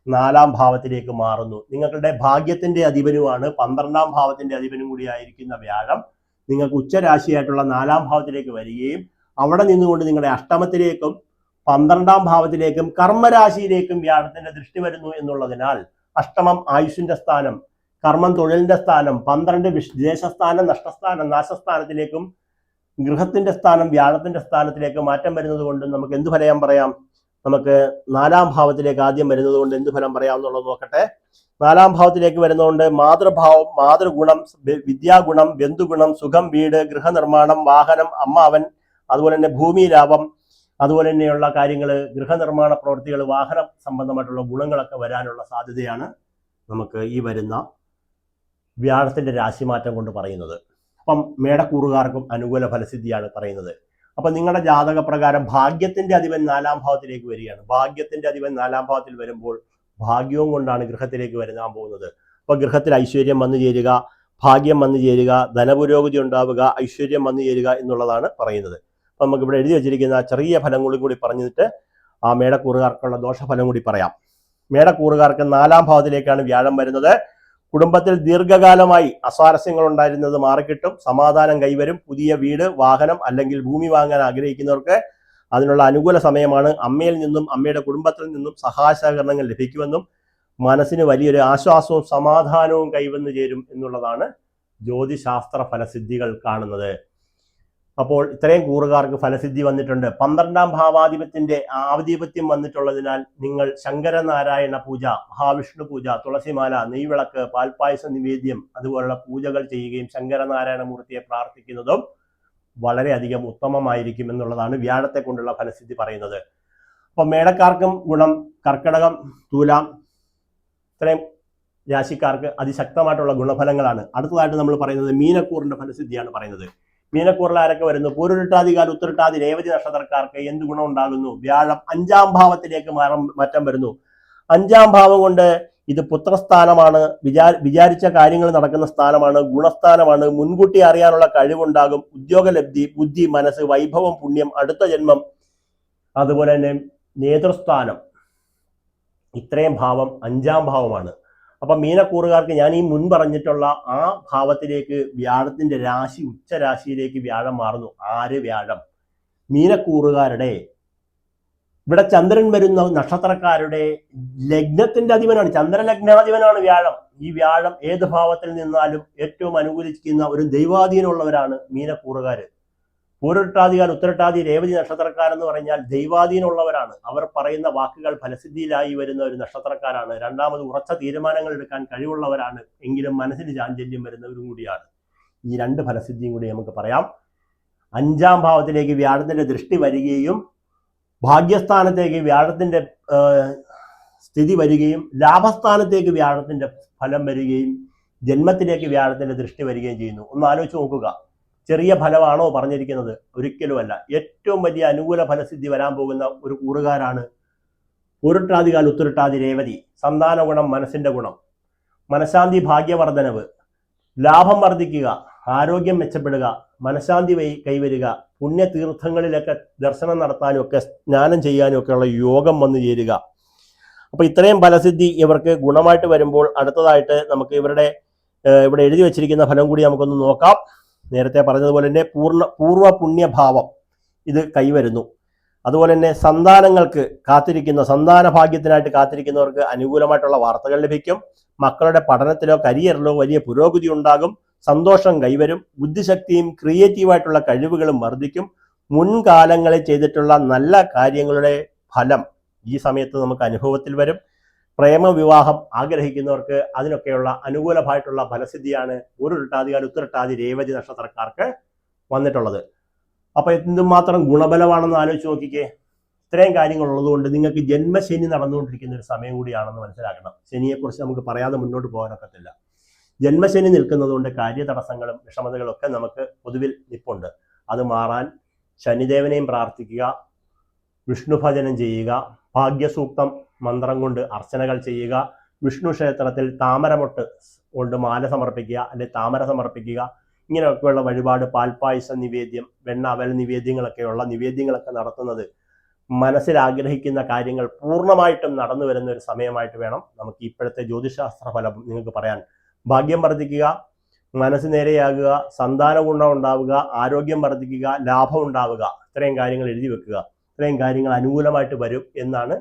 4-ാം ഭാവത്തിലേക്ക് മാറുന്നു. നിങ്ങളുടെ ഭാഗ്യത്തിന്റെ അധിപനുമാണ്, 12-ാം ഭാവത്തിന്റെ അധിപനും കൂടി ആയിരിക്കുന്ന വ്യാഴം നിങ്ങൾക്ക് ഉച്ചരാശിയായിട്ടുള്ള 4-ാം ഭാവത്തിലേക്ക് വരികയും അവിടെ നിന്നുകൊണ്ട് നിങ്ങളുടെ അഷ്ടമത്തിലേക്കും 12-ാം ഭാവത്തിലേക്കും കർമ്മരാശിയിലേക്കും വ്യാഴത്തിന്റെ ദൃഷ്ടി വരുന്നു എന്നുള്ളതിനാൽ അഷ്ടമം ആയുഷിന്റെ സ്ഥാനം, കർമ്മം തൊഴിലിന്റെ സ്ഥാനം, 12 ദേശസ്ഥാനം, നഷ്ടസ്ഥാനം, നാശസ്ഥാനത്തിലേക്കും ഗൃഹത്തിന്റെ സ്ഥാനം വ്യാഴത്തിന്റെ സ്ഥാനത്തിലേക്ക് മാറ്റം വരുന്നത് കൊണ്ട് നമുക്ക് എന്ത് ഫലം പറയാം? നമുക്ക് 4-ാം ഭാവത്തിലേക്ക് ആദ്യം വരുന്നത് കൊണ്ട് എന്ത് ഫലം പറയാമെന്നുള്ളത് നോക്കട്ടെ. 4-ാം ഭാവത്തിലേക്ക് വരുന്നതുകൊണ്ട് മാതൃഭാവം, മാതൃഗുണം, വിദ്യാഗുണം, ബന്ധുഗുണം, സുഖം, വീട്, ഗൃഹനിർമ്മാണം, വാഹനം, അമ്മാവൻ, അതുപോലെ തന്നെ ഭൂമി ലാഭം, അതുപോലെ തന്നെയുള്ള കാര്യങ്ങൾ, ഗൃഹനിർമ്മാണ പ്രവൃത്തികൾ, വാഹന സംബന്ധമായിട്ടുള്ള ഗുണങ്ങളൊക്കെ വരാനുള്ള സാധ്യതയാണ് നമുക്ക് ഈ വരുന്ന വ്യാഴത്തിന്റെ രാശിമാറ്റം കൊണ്ട് പറയുന്നത്. അപ്പം മേടക്കൂറുകാർക്കും അനുകൂല ഫലസിദ്ധിയാണ് പറയുന്നത്. അപ്പൊ നിങ്ങളുടെ ജാതക പ്രകാരം ഭാഗ്യത്തിന്റെ അധിപൻ 4-ാം ഭാവത്തിലേക്ക് വരികയാണ്. ഭാഗ്യത്തിന്റെ അധിപൻ 4-ാം ഭാവത്തിൽ വരുമ്പോൾ ഭാഗ്യവും കൊണ്ടാണ് ഗൃഹത്തിലേക്ക് വരാൻ പോകുന്നത്. അപ്പൊ ഗൃഹത്തിൽ ഐശ്വര്യം വന്നു ചേരുക, ഭാഗ്യം വന്നു ചേരുക, ധനപുരോഗതി ഉണ്ടാവുക, ഐശ്വര്യം വന്നു ചേരുക എന്നുള്ളതാണ് പറയുന്നത്. അപ്പൊ നമുക്ക് ഇവിടെ എഴുതി വെച്ചിരിക്കുന്ന ചെറിയ ഫലങ്ങളും കൂടി പറഞ്ഞിട്ട് ആ മേടക്കൂറുകാർക്കുള്ള ദോഷഫലം കൂടി പറയാം. മേടക്കൂറുകാർക്ക് 4-ാം ഭാവത്തിലേക്കാണ് വ്യാഴം വരുന്നത്. കുടുംബത്തിൽ ദീർഘകാലമായി അസ്വാരസ്യങ്ങൾ ഉണ്ടായിരുന്നത് മാറിക്കിട്ടും, സമാധാനം കൈവരും, പുതിയ വീട്, വാഹനം അല്ലെങ്കിൽ ഭൂമി വാങ്ങാൻ ആഗ്രഹിക്കുന്നവർക്ക് അതിനുള്ള അനുകൂല സമയമാണ്. അമ്മയിൽ നിന്നും അമ്മയുടെ കുടുംബത്തിൽ നിന്നും സഹായ സഹകരണങ്ങൾ ലഭിക്കുമെന്നും മനസ്സിന് വലിയൊരു ആശ്വാസവും സമാധാനവും കൈവന്നു ചേരും എന്നുള്ളതാണ് ജ്യോതിശാസ്ത്ര ഫലസിദ്ധികൾ കാണുന്നത്. അപ്പോൾ ഇത്രയും കൂറുകാർക്ക് ഫലസിദ്ധി വന്നിട്ടുണ്ട്. 12-ാം ഭാവാധിപത്യത്തിന്റെ ആധിപത്യം വന്നിട്ടുള്ളതിനാൽ നിങ്ങൾ ശങ്കരനാരായണ പൂജ, മഹാവിഷ്ണു പൂജ, തുളസിമാല, നെയ്വിളക്ക്, പാൽപ്പായസ നിവേദ്യം അതുപോലുള്ള പൂജകൾ ചെയ്യുകയും ശങ്കരനാരായണ മൂർത്തിയെ പ്രാർത്ഥിക്കുന്നതും വളരെയധികം ഉത്തമമായിരിക്കും എന്നുള്ളതാണ് വ്യാഴത്തെ കൊണ്ടുള്ള ഫലസിദ്ധി പറയുന്നത്. അപ്പൊ മേടക്കാർക്കും ഗുണം, കർക്കിടകം, തുലാം ഇത്രയും രാശിക്കാർക്ക് അതിശക്തമായിട്ടുള്ള ഗുണഫലങ്ങളാണ്. അടുത്തതായിട്ട് നമ്മൾ പറയുന്നത് മീനക്കൂറിന്റെ ഫലസിദ്ധിയാണ് പറയുന്നത്. മീനക്കൂറിൽ ആരൊക്കെ വരുന്നു? പൂരുരുട്ടാതികാൽ, ഉത്തരട്ടാതി, രേവതി നക്ഷത്രക്കാർക്ക് എന്ത് ഗുണം ഉണ്ടാകുന്നു? വ്യാഴം 5-ാം ഭാവത്തിലേക്ക് മാറ്റം വരുന്നു. 5-ാം ഭാവം കൊണ്ട് ഇത് പുത്രസ്ഥാനമാണ്, വിചാരിച്ച കാര്യങ്ങൾ നടക്കുന്ന സ്ഥാനമാണ്, ഗുണസ്ഥാനമാണ്, മുൻകൂട്ടി അറിയാനുള്ള കഴിവുണ്ടാകും, ഉദ്യോഗലബ്ധി, ബുദ്ധി, മനസ്സ്, വൈഭവം, പുണ്യം, അടുത്ത ജന്മം, അതുപോലെ തന്നെ നേതൃസ്ഥാനം. ഇത്രയും ഭാവം 5-ാം ഭാവമാണ്. അപ്പൊ മീനക്കൂറുകാർക്ക് ഞാൻ ഈ മുൻ പറഞ്ഞിട്ടുള്ള ആ ഭാവത്തിലേക്ക് വ്യാഴത്തിന്റെ രാശി, ഉച്ചരാശിയിലേക്ക് വ്യാഴം മാറുന്നു. ആര്? വ്യാഴം. മീനക്കൂറുകാരുടെ ഇവിടെ ചന്ദ്രൻ വരുന്ന നക്ഷത്രക്കാരുടെ ലഗ്നത്തിന്റെ അധിപനാണ്, ചന്ദ്രലഗ്നാധിപനാണ് വ്യാഴം. ഈ വ്യാഴം ഏത് ഭാവത്തിൽ നിന്നാലും ഏറ്റവും അനുകൂലിക്കുന്ന ഒരു ദൈവാധീനമുള്ളവരാണ് മീനക്കൂറുകാര്. പൂരുരുട്ടാതികാൽ, ഉത്തരട്ടാതി, രേവതി നക്ഷത്രക്കാരെന്ന് പറഞ്ഞാൽ ദൈവാധീനമുള്ളവരാണ്. അവർ പറയുന്ന വാക്കുകൾ ഫലസിദ്ധിയിലായി വരുന്ന ഒരു നക്ഷത്രക്കാരാണ്. രണ്ടാമത് ഉറച്ച തീരുമാനങ്ങൾ എടുക്കാൻ കഴിവുള്ളവരാണ്. എങ്കിലും മനസ്സിന് ചാഞ്ചല്യം വരുന്നവരും കൂടിയാണ്. ഈ 2 ഫലസിദ്ധിയും കൂടി നമുക്ക് പറയാം. 5-ാം ഭാവത്തിലേക്ക് വ്യാഴത്തിന്റെ ദൃഷ്ടി വരികയും ഭാഗ്യസ്ഥാനത്തേക്ക് വ്യാഴത്തിന്റെ സ്ഥിതി വരികയും ലാഭസ്ഥാനത്തേക്ക് വ്യാഴത്തിന്റെ ഫലം വരികയും ജന്മത്തിലേക്ക് വ്യാഴത്തിന്റെ ദൃഷ്ടി വരികയും ചെയ്യുന്നു. ഒന്ന് ആലോചിച്ച് നോക്കുക. ചെറിയ ഫലമാണോ പറഞ്ഞിരിക്കുന്നത്? ഒരിക്കലുമല്ല. ഏറ്റവും വലിയ അനുകൂല ഫലസിദ്ധി വരാൻ പോകുന്ന ഒരു കൂറുകാരാണ് പൂരുരുട്ടാതികാൽ, ഉത്തരട്ടാതി, രേവതി. സന്താന ഗുണം, മനസ്സിന്റെ ഗുണം, മനഃശാന്തി, ഭാഗ്യവർദ്ധനവ്, ലാഭം വർദ്ധിക്കുക, ആരോഗ്യം മെച്ചപ്പെടുക, മനഃശാന്തി കൈവരിക, പുണ്യതീർത്ഥങ്ങളിലൊക്കെ ദർശനം നടത്താനും ഒക്കെ സ്നാനം ചെയ്യാനും ഒക്കെയുള്ള യോഗം വന്നു ചേരുക. അപ്പൊ ഇത്രയും ഫലസിദ്ധി ഇവർക്ക് ഗുണമായിട്ട് വരുമ്പോൾ അടുത്തതായിട്ട് നമുക്ക് ഇവരുടെ ഇവിടെ എഴുതി വെച്ചിരിക്കുന്ന ഫലം കൂടി നമുക്കൊന്ന് നോക്കാം. നേരത്തെ പറഞ്ഞതുപോലെ തന്നെ പൂർവ്വ പുണ്യഭാവം ഇത് കൈവരുന്നു. അതുപോലെ തന്നെ സന്താനങ്ങൾക്ക് കാത്തിരിക്കുന്ന, സന്താന ഭാഗ്യത്തിനായിട്ട് കാത്തിരിക്കുന്നവർക്ക് അനുകൂലമായിട്ടുള്ള വാർത്തകൾ ലഭിക്കും. മക്കളുടെ പഠനത്തിലോ കരിയറിലോ വലിയ പുരോഗതി ഉണ്ടാകും. സന്തോഷം കൈവരും. ബുദ്ധിശക്തിയും ക്രിയേറ്റീവായിട്ടുള്ള കഴിവുകളും വർദ്ധിക്കും. മുൻകാലങ്ങളിൽ ചെയ്തിട്ടുള്ള നല്ല കാര്യങ്ങളുടെ ഫലം ഈ സമയത്ത് നമുക്ക് അനുഭവത്തിൽ വരും. പ്രേമവിവാഹം ആഗ്രഹിക്കുന്നവർക്ക് അതിനൊക്കെയുള്ള അനുകൂലമായിട്ടുള്ള ഫലസിദ്ധിയാണ് പൂരുരുട്ടാതികാൽ, ഉത്തരട്ടാതി, രേവതി നക്ഷത്രക്കാർക്ക് വന്നിട്ടുള്ളത്. അപ്പൊ എന്തുമാത്രം ഗുണബലമാണെന്ന് ആലോചിച്ച് നോക്കിക്കേ. ഇത്രയും കാര്യങ്ങൾ ഉള്ളതുകൊണ്ട് നിങ്ങൾക്ക് ജന്മശനി നടന്നുകൊണ്ടിരിക്കുന്ന ഒരു സമയം കൂടിയാണെന്ന് മനസ്സിലാക്കണം. ശനിയെക്കുറിച്ച് നമുക്ക് പറയാതെ മുന്നോട്ട് പോകാനൊക്കത്തില്ല. ജന്മശനി നിൽക്കുന്നതുകൊണ്ട് കാര്യതടസ്സങ്ങളും വിഷമതകളും ഒക്കെ നമുക്ക് പൊതുവിൽ നിപ്പുണ്ട്. അത് മാറാൻ ശനിദേവനെയും പ്രാർത്ഥിക്കുക, വിഷ്ണു ഭജനം ചെയ്യുക, ഭാഗ്യസൂക്തം മന്ത്രം കൊണ്ട് അർച്ചനകൾ ചെയ്യുക, വിഷ്ണു ക്ഷേത്രത്തിൽ താമരമൊട്ട് കൊണ്ട് മാല സമർപ്പിക്കുക, അല്ലെങ്കിൽ താമര സമർപ്പിക്കുക. ഇങ്ങനെയൊക്കെയുള്ള വഴിപാട്, പാൽപ്പായസ നിവേദ്യം, വെണ്ണ അവൽ നിവേദ്യങ്ങളൊക്കെയുള്ള നിവേദ്യങ്ങളൊക്കെ നടത്തുന്നത് മനസ്സിൽ ആഗ്രഹിക്കുന്ന കാര്യങ്ങൾ പൂർണ്ണമായിട്ടും നടന്നു വരുന്ന ഒരു സമയമായിട്ട് വേണം നമുക്ക് ഇപ്പോഴത്തെ ജ്യോതിശാസ്ത്ര ഫലം നിങ്ങൾക്ക് പറയാൻ. ഭാഗ്യം വർദ്ധിക്കുക, മനസ്സ് നേരെയാകുക, സന്താന ഗുണം ഉണ്ടാവുക, ആരോഗ്യം വർദ്ധിക്കുക, ലാഭം ഉണ്ടാവുക, ഇത്രയും കാര്യങ്ങൾ എഴുതി വെക്കുക. ഇത്രയും കാര്യങ്ങൾ അനുകൂലമായിട്ട് വരും എന്നാണ്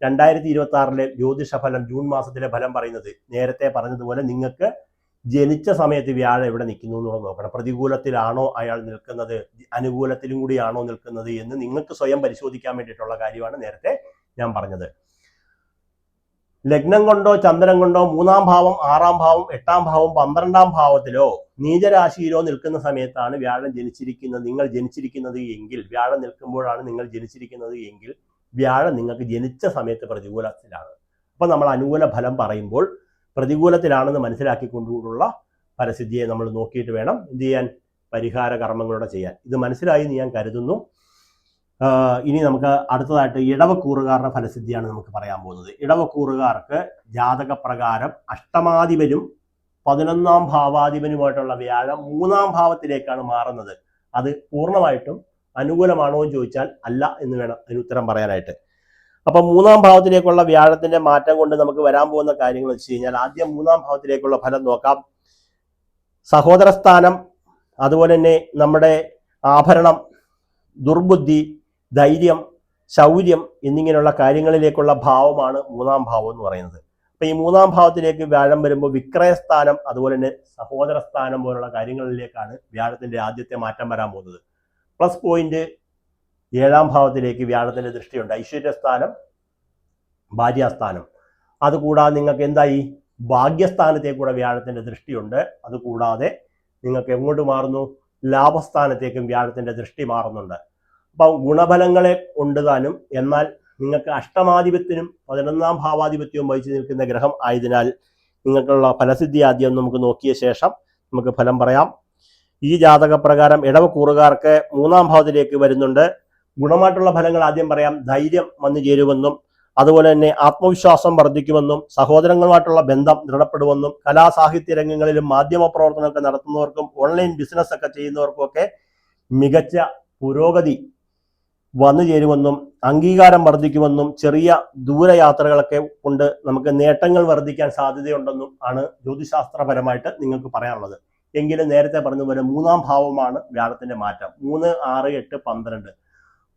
2026 ജ്യോതിഷ ഫലം, ജൂൺ മാസത്തിലെ ഫലം പറയുന്നത്. നേരത്തെ പറഞ്ഞതുപോലെ നിങ്ങൾക്ക് ജനിച്ച സമയത്ത് വ്യാഴം എവിടെ നിൽക്കുന്നു എന്നുള്ളത് നോക്കണം. പ്രതികൂലത്തിലാണോ അയാൾ നിൽക്കുന്നത്, അനുകൂലത്തിലും കൂടിയാണോ നിൽക്കുന്നത് എന്ന് നിങ്ങൾക്ക് സ്വയം പരിശോധിക്കാൻ വേണ്ടിയിട്ടുള്ള കാര്യമാണ് നേരത്തെ ഞാൻ പറഞ്ഞത്. ലഗ്നം കൊണ്ടോ ചന്ദ്രൻ കൊണ്ടോ 3-ാം ഭാവം, 6-ാം ഭാവം, 8-ാം ഭാവം, 12-ാം ഭാവത്തിലോ നീചരാശിയിലോ നിൽക്കുന്ന സമയത്താണ് വ്യാഴം ജനിച്ചിരിക്കുന്നത്, നിങ്ങൾ ജനിച്ചിരിക്കുന്നത് എങ്കിൽ, വ്യാഴം നിൽക്കുമ്പോഴാണ് നിങ്ങൾ ജനിച്ചിരിക്കുന്നത് എങ്കിൽ വ്യാഴം നിങ്ങൾക്ക് ജനിച്ച സമയത്ത് പ്രതികൂലത്തിലാണ്. അപ്പൊ നമ്മൾ അനുകൂല ഫലം പറയുമ്പോൾ പ്രതികൂലത്തിലാണെന്ന് മനസ്സിലാക്കിക്കൊണ്ടുള്ള ഫലസിദ്ധിയെ നമ്മൾ നോക്കിയിട്ട് വേണം എന്ത് ചെയ്യാൻ, പരിഹാര കർമ്മങ്ങളോടെ ചെയ്യാൻ. ഇത് മനസ്സിലായി എന്ന് ഞാൻ കരുതുന്നു. ഇനി നമുക്ക് അടുത്തതായിട്ട് ഇടവക്കൂറുകാരുടെ ഫലസിദ്ധിയാണ് നമുക്ക് പറയാൻ പോകുന്നത്. ഇടവക്കൂറുകാർക്ക് ജാതകപ്രകാരം അഷ്ടമാധിപനും 11-ാം ഭാവാധിപനുമായിട്ടുള്ള വ്യാഴം 3-ാം ഭാവത്തിലേക്കാണ് മാറുന്നത്. അത് പൂർണ്ണമായിട്ടും അനുകൂലമാണോ എന്ന് ചോദിച്ചാൽ അല്ല എന്ന് വേണം അതിന് ഉത്തരം പറയാനായിട്ട്. അപ്പൊ 3-ാം ഭാവത്തിലേക്കുള്ള വ്യാഴത്തിന്റെ മാറ്റം കൊണ്ട് നമുക്ക് വരാൻ പോകുന്ന കാര്യങ്ങൾ വെച്ച് കഴിഞ്ഞാൽ, ആദ്യം 3-ാം ഭാവത്തിലേക്കുള്ള ഫലം നോക്കാം. സഹോദരസ്ഥാനം, അതുപോലെ തന്നെ നമ്മുടെ ആഭരണം, ദുർബുദ്ധി, ധൈര്യം, ശൗര്യം എന്നിങ്ങനെയുള്ള കാര്യങ്ങളിലേക്കുള്ള ഭാവമാണ് 3-ാം ഭാവം എന്ന് പറയുന്നത്. അപ്പൊ ഈ 3-ാം ഭാവത്തിലേക്ക് വ്യാഴം വരുമ്പോൾ വിക്രയസ്ഥാനം, അതുപോലെ തന്നെ സഹോദരസ്ഥാനം പോലുള്ള കാര്യങ്ങളിലേക്കാണ് വ്യാഴത്തിന്റെ ആദ്യത്തെ മാറ്റം വരാൻ പോകുന്നത്. പ്ലസ് പോയിന്റ് 7-ാം ഭാവത്തിലേക്ക് വ്യാഴത്തിന്റെ ദൃഷ്ടിയുണ്ട്. ഐശ്വര്യസ്ഥാനം, ഭാര്യാസ്ഥാനം. അതുകൂടാതെ നിങ്ങൾക്ക് എന്തായി, ഭാഗ്യസ്ഥാനത്തേക്കൂടെ വ്യാഴത്തിന്റെ ദൃഷ്ടിയുണ്ട്. അതുകൂടാതെ നിങ്ങൾക്ക് എങ്ങോട്ട് മാറുന്നു, ലാഭസ്ഥാനത്തേക്കും വ്യാഴത്തിന്റെ ദൃഷ്ടി മാറുന്നുണ്ട്. അപ്പം ഗുണഫലങ്ങളെ ഉണ്ട് താനും, എന്നാൽ നിങ്ങൾക്ക് അഷ്ടമാധിപത്യനും 11-ാം ഭാവാധിപത്യവും വഹിച്ചു നിൽക്കുന്ന ഗ്രഹം ആയതിനാൽ നിങ്ങൾക്കുള്ള ഫലസിദ്ധി ആദ്യം നമുക്ക് നോക്കിയ ശേഷം നമുക്ക് ഫലം പറയാം. ഈ ജാതകപ്രകാരം ഇടവക്കൂറുകാർക്ക് 3-ാം ഭാവത്തിലേക്ക് വരുന്നുണ്ട്. ഗുണമായിട്ടുള്ള ഫലങ്ങൾ ആദ്യം പറയാം. ധൈര്യം വന്നു ചേരുമെന്നും, അതുപോലെ തന്നെ ആത്മവിശ്വാസം വർദ്ധിക്കുമെന്നും, സഹോദരങ്ങളുമായിട്ടുള്ള ബന്ധം ദൃഢപ്പെടുമെന്നും, കലാസാഹിത്യ രംഗങ്ങളിലും മാധ്യമ പ്രവർത്തനമൊക്കെ നടത്തുന്നവർക്കും ഓൺലൈൻ ബിസിനസ് ഒക്കെ ചെയ്യുന്നവർക്കും ഒക്കെ മികച്ച പുരോഗതി വന്നു ചേരുമെന്നും, അംഗീകാരം വർദ്ധിക്കുമെന്നും, ചെറിയ ദൂരയാത്രകളൊക്കെ കൊണ്ട് നമുക്ക് നേട്ടങ്ങൾ വർദ്ധിക്കാൻ സാധ്യതയുണ്ടെന്നും ആണ് ജ്യോതിശാസ്ത്രപരമായിട്ട് നിങ്ങൾക്ക് പറയാനുള്ളത്. എങ്കിലും നേരത്തെ പറഞ്ഞതുപോലെ 3-ാം ഭാവമാണ് വ്യാഴത്തിന്റെ മാറ്റം. 3, 6, 8, 12.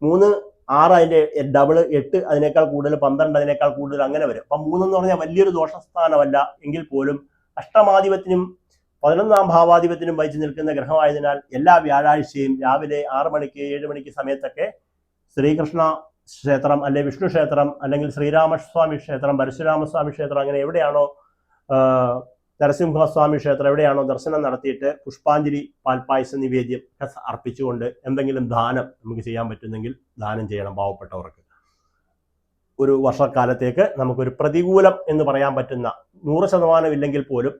3, 6 അതിന്റെ ഡബിൾ, 8 അതിനേക്കാൾ കൂടുതൽ, 12 അതിനേക്കാൾ കൂടുതൽ, അങ്ങനെ വരും. അപ്പൊ 3 എന്ന് പറഞ്ഞാൽ വലിയൊരു ദോഷസ്ഥാനമല്ല എങ്കിൽ പോലും അഷ്ടമാധിപത്യനും 11-ാം ഭാവാധിപത്യനും വഹിച്ചു നിൽക്കുന്ന ഗ്രഹമായതിനാൽ എല്ലാ വ്യാഴാഴ്ചയും രാവിലെ 6 മണിക്ക് 7 മണിക്ക് സമയത്തൊക്കെ ശ്രീകൃഷ്ണ ക്ഷേത്രം, അല്ലെങ്കിൽ വിഷ്ണു ക്ഷേത്രം, അല്ലെങ്കിൽ ശ്രീരാമസ്വാമി ക്ഷേത്രം, പരശുരാമസ്വാമി ക്ഷേത്രം, അങ്ങനെ എവിടെയാണോ, നരസിംഹസ്വാമി ക്ഷേത്രം എവിടെയാണോ ദർശനം നടത്തിയിട്ട് പുഷ്പാഞ്ജലി, പാൽപ്പായസ നിവേദ്യം അർപ്പിച്ചുകൊണ്ട് എന്തെങ്കിലും ദാനം നമുക്ക് ചെയ്യാൻ പറ്റുന്നെങ്കിൽ ദാനം ചെയ്യണം പാവപ്പെട്ടവർക്ക്. ഒരു വർഷക്കാലത്തേക്ക് നമുക്കൊരു പ്രതികൂലം എന്ന് പറയാൻ പറ്റുന്ന 100% ഇല്ലെങ്കിൽ പോലും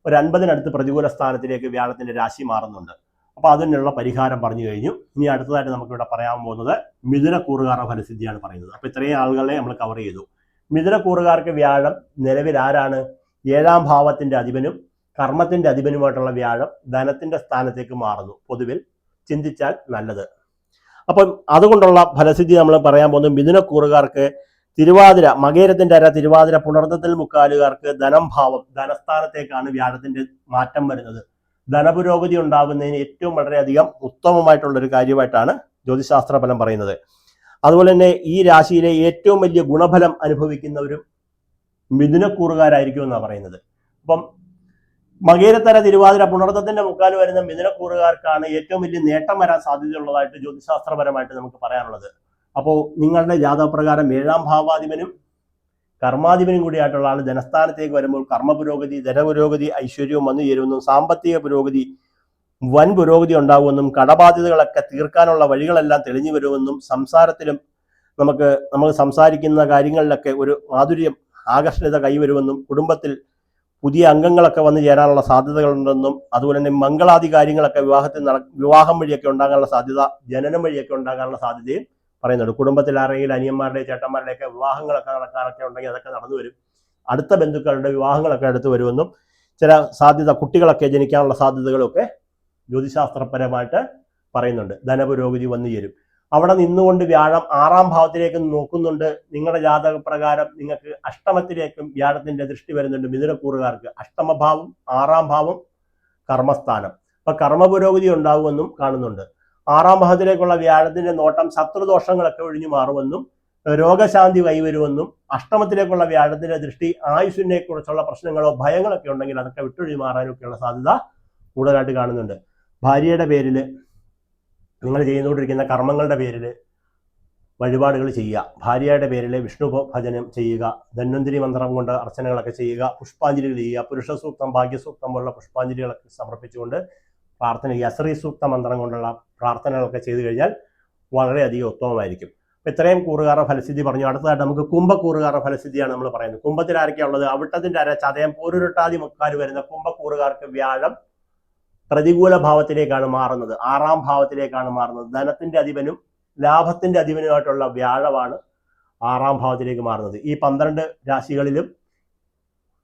ഒരു 50-നടുത്ത് പ്രതികൂല സ്ഥാനത്തിലേക്ക് വ്യാഴത്തിന്റെ രാശി മാറുന്നുണ്ട്. അപ്പൊ അതിനുള്ള പരിഹാരം പറഞ്ഞു കഴിഞ്ഞു. ഇനി അടുത്തതായിട്ട് നമുക്കിവിടെ പറയാൻ പോകുന്നത് മിഥുനക്കൂറുകാരുടെ ഫലസിദ്ധിയാണ് പറയുന്നത്. അപ്പൊ ഇത്രയും ആളുകളെ നമ്മൾ കവർ ചെയ്തു. മിഥുനക്കൂറുകാർക്ക് വ്യാഴം നിലവിൽ ആരാണ്? 7-ാം ഭാവത്തിന്റെ അധിപനും കർമ്മത്തിന്റെ അധിപനുമായിട്ടുള്ള വ്യാഴം ധനത്തിന്റെ സ്ഥാനത്തേക്ക് മാറുന്നു. പൊതുവിൽ ചിന്തിച്ചാൽ നല്ലത്. അപ്പം അതുകൊണ്ടുള്ള ഫലസിദ്ധി നമ്മൾ പറയാൻ പോകുന്നത് മിഥുനക്കൂറുകാർക്ക് തിരുവാതിര, മകേരത്തിന്റെ അര തിരുവാതിര, പുണർദത്തിൽ മുക്കാലുകാർക്ക് ധനം ഭാവം, ധനസ്ഥാനത്തേക്കാണ് വ്യാഴത്തിന്റെ മാറ്റം വരുന്നത്. ധനപുരോഗതി ഉണ്ടാകുന്നതിന് ഏറ്റവും വളരെയധികം ഉത്തമമായിട്ടുള്ള ഒരു കാര്യമായിട്ടാണ് ജ്യോതിശാസ്ത്ര ഫലം പറയുന്നത്. അതുപോലെ തന്നെ ഈ രാശിയിലെ ഏറ്റവും വലിയ ഗുണഫലം അനുഭവിക്കുന്നവരും മിഥുനക്കൂറുകാരായിരിക്കും എന്നാണ് പറയുന്നത്. അപ്പം മകേരത്തര തിരുവാതിര പുണർദത്തിന്റെ മുക്കാല് വരുന്ന മിഥുനക്കൂറുകാർക്കാണ് ഏറ്റവും വലിയ നേട്ടം വരാൻ സാധ്യതയുള്ളതായിട്ട് ജ്യോതിശാസ്ത്രപരമായിട്ട് നമുക്ക് പറയാനുള്ളത്. അപ്പോൾ നിങ്ങളുടെ ജാതകപ്രകാരം 7-ാം ഭാവാധിപനും കർമാധിപനും കൂടിയായിട്ടുള്ള ആൾ ധനസ്ഥാനത്തേക്ക് വരുമ്പോൾ കർമ്മപുരോഗതി, ധനപുരോഗതി, ഐശ്വര്യവും വന്നു ചേരുമെന്നും, സാമ്പത്തിക പുരോഗതി, വൻ പുരോഗതി ഉണ്ടാകുമെന്നും, കടബാധ്യതകളൊക്കെ തീർക്കാനുള്ള വഴികളെല്ലാം തെളിഞ്ഞു വരുമെന്നും, സംസാരത്തിലും നമ്മൾ സംസാരിക്കുന്ന കാര്യങ്ങളിലൊക്കെ ഒരു മാധുര്യം, ആകർഷണീയത കൈവരുമെന്നും, കുടുംബത്തിൽ പുതിയ അംഗങ്ങളൊക്കെ വന്നു ചേരാനുള്ള സാധ്യതകളുണ്ടെന്നും അതുപോലെ തന്നെ മംഗളാദി കാര്യങ്ങളൊക്കെ വിവാഹം വഴിയൊക്കെ ഉണ്ടാകാനുള്ള സാധ്യത, ജനനം വഴിയൊക്കെ ഉണ്ടാകാനുള്ള സാധ്യതയും പറയുന്നുണ്ട്. കുടുംബത്തിൽ ആരെങ്കിലും അനിയന്മാരുടെ ചേട്ടന്മാരുടെയൊക്കെ വിവാഹങ്ങളൊക്കെ നടക്കാനൊക്കെ ഉണ്ടെങ്കിൽ അതൊക്കെ നടന്നു വരും. അടുത്ത ബന്ധുക്കളുടെ വിവാഹങ്ങളൊക്കെ അടുത്ത് വരുമെന്നും ചില സാധ്യത കുട്ടികളൊക്കെ ജനിക്കാനുള്ള സാധ്യതകളൊക്കെ ജ്യോതിശാസ്ത്രപരമായിട്ട് പറയുന്നുണ്ട്. ധനപുരോഗതി വന്നു ചേരും. അവിടെ നിന്നുകൊണ്ട് വ്യാഴം 6ാം ഭാവത്തിലേക്ക് നോക്കുന്നുണ്ട്. നിങ്ങളുടെ ജാതക പ്രകാരം നിങ്ങൾക്ക് അഷ്ടമത്തിലേക്കും വ്യാഴത്തിന്റെ ദൃഷ്ടി വരുന്നുണ്ട്. മിഥുനക്കൂറുകാർക്ക് അഷ്ടമഭാവം 6ാം ഭാവം കർമ്മസ്ഥാനം. അപ്പൊ കർമ്മപുരോഗതി ഉണ്ടാകുമെന്നും കാണുന്നുണ്ട്. 6ാം ഭാവത്തിലേക്കുള്ള വ്യാഴത്തിന്റെ നോട്ടം ശത്രുദോഷങ്ങളൊക്കെ ഒഴിഞ്ഞു മാറുമെന്നും രോഗശാന്തി കൈവരുമെന്നും അഷ്ടമത്തിലേക്കുള്ള വ്യാഴത്തിന്റെ ദൃഷ്ടി ആയുസ്സിനെ കുറിച്ചുള്ള പ്രശ്നങ്ങളോ ഭയങ്ങളൊക്കെ ഉണ്ടെങ്കിൽ അതൊക്കെ വിട്ടൊഴിഞ്ഞു മാറാനൊക്കെയുള്ള സാധ്യത കൂടുതലായിട്ട് കാണുന്നുണ്ട്. ഭാര്യയുടെ പേരിൽ നിങ്ങൾ ചെയ്തുകൊണ്ടിരിക്കുന്ന കർമ്മങ്ങളുടെ പേരിൽ വഴിപാടുകൾ ചെയ്യുക. ഭാര്യയുടെ പേരിൽ വിഷ്ണു ഭജനം ചെയ്യുക. ധന്വന്തിരി മന്ത്രം കൊണ്ട് അർച്ചനകളൊക്കെ ചെയ്യുക. പുഷ്പാഞ്ജലികൾ ചെയ്യുക. പുരുഷ സൂക്തം, ഭാഗ്യസൂക്തം പോലുള്ള പുഷ്പാഞ്ജലികളൊക്കെ സമർപ്പിച്ചുകൊണ്ട് പ്രാർത്ഥന ചെയ്യുക. ശ്രീ സൂക്ത മന്ത്രം കൊണ്ടുള്ള പ്രാർത്ഥനകളൊക്കെ ചെയ്തു കഴിഞ്ഞാൽ വളരെയധികം ഉത്തമമായിരിക്കും. അപ്പൊ ഇത്രയും കൂറുകാരുടെ ഫലസിദ്ധി പറഞ്ഞു. അടുത്തതായിട്ട് നമുക്ക് കുംഭക്കൂറുകാരുടെ ഫലസിദ്ധിയാണ് നമ്മൾ പറയുന്നത്. കുംഭത്തിൽ ആരൊക്കെയാണ് ഉള്ളത്? അവിട്ടത്തിന്റെ അര, ചതയം, പൂരുരുട്ടാതി മുക്കാൽ വരുന്ന കുംഭക്കൂറുകാർക്ക് വ്യാഴം പ്രതികൂല ഭാവത്തിലേക്കാണ് മാറുന്നത്. 6ാം ഭാവത്തിലേക്കാണ് മാറുന്നത്. ധനത്തിന്റെ അധിപനും ലാഭത്തിന്റെ അധിപനുമായിട്ടുള്ള വ്യാഴമാണ് 6ാം ഭാവത്തിലേക്ക് മാറുന്നത്. ഈ 12 രാശികളിലും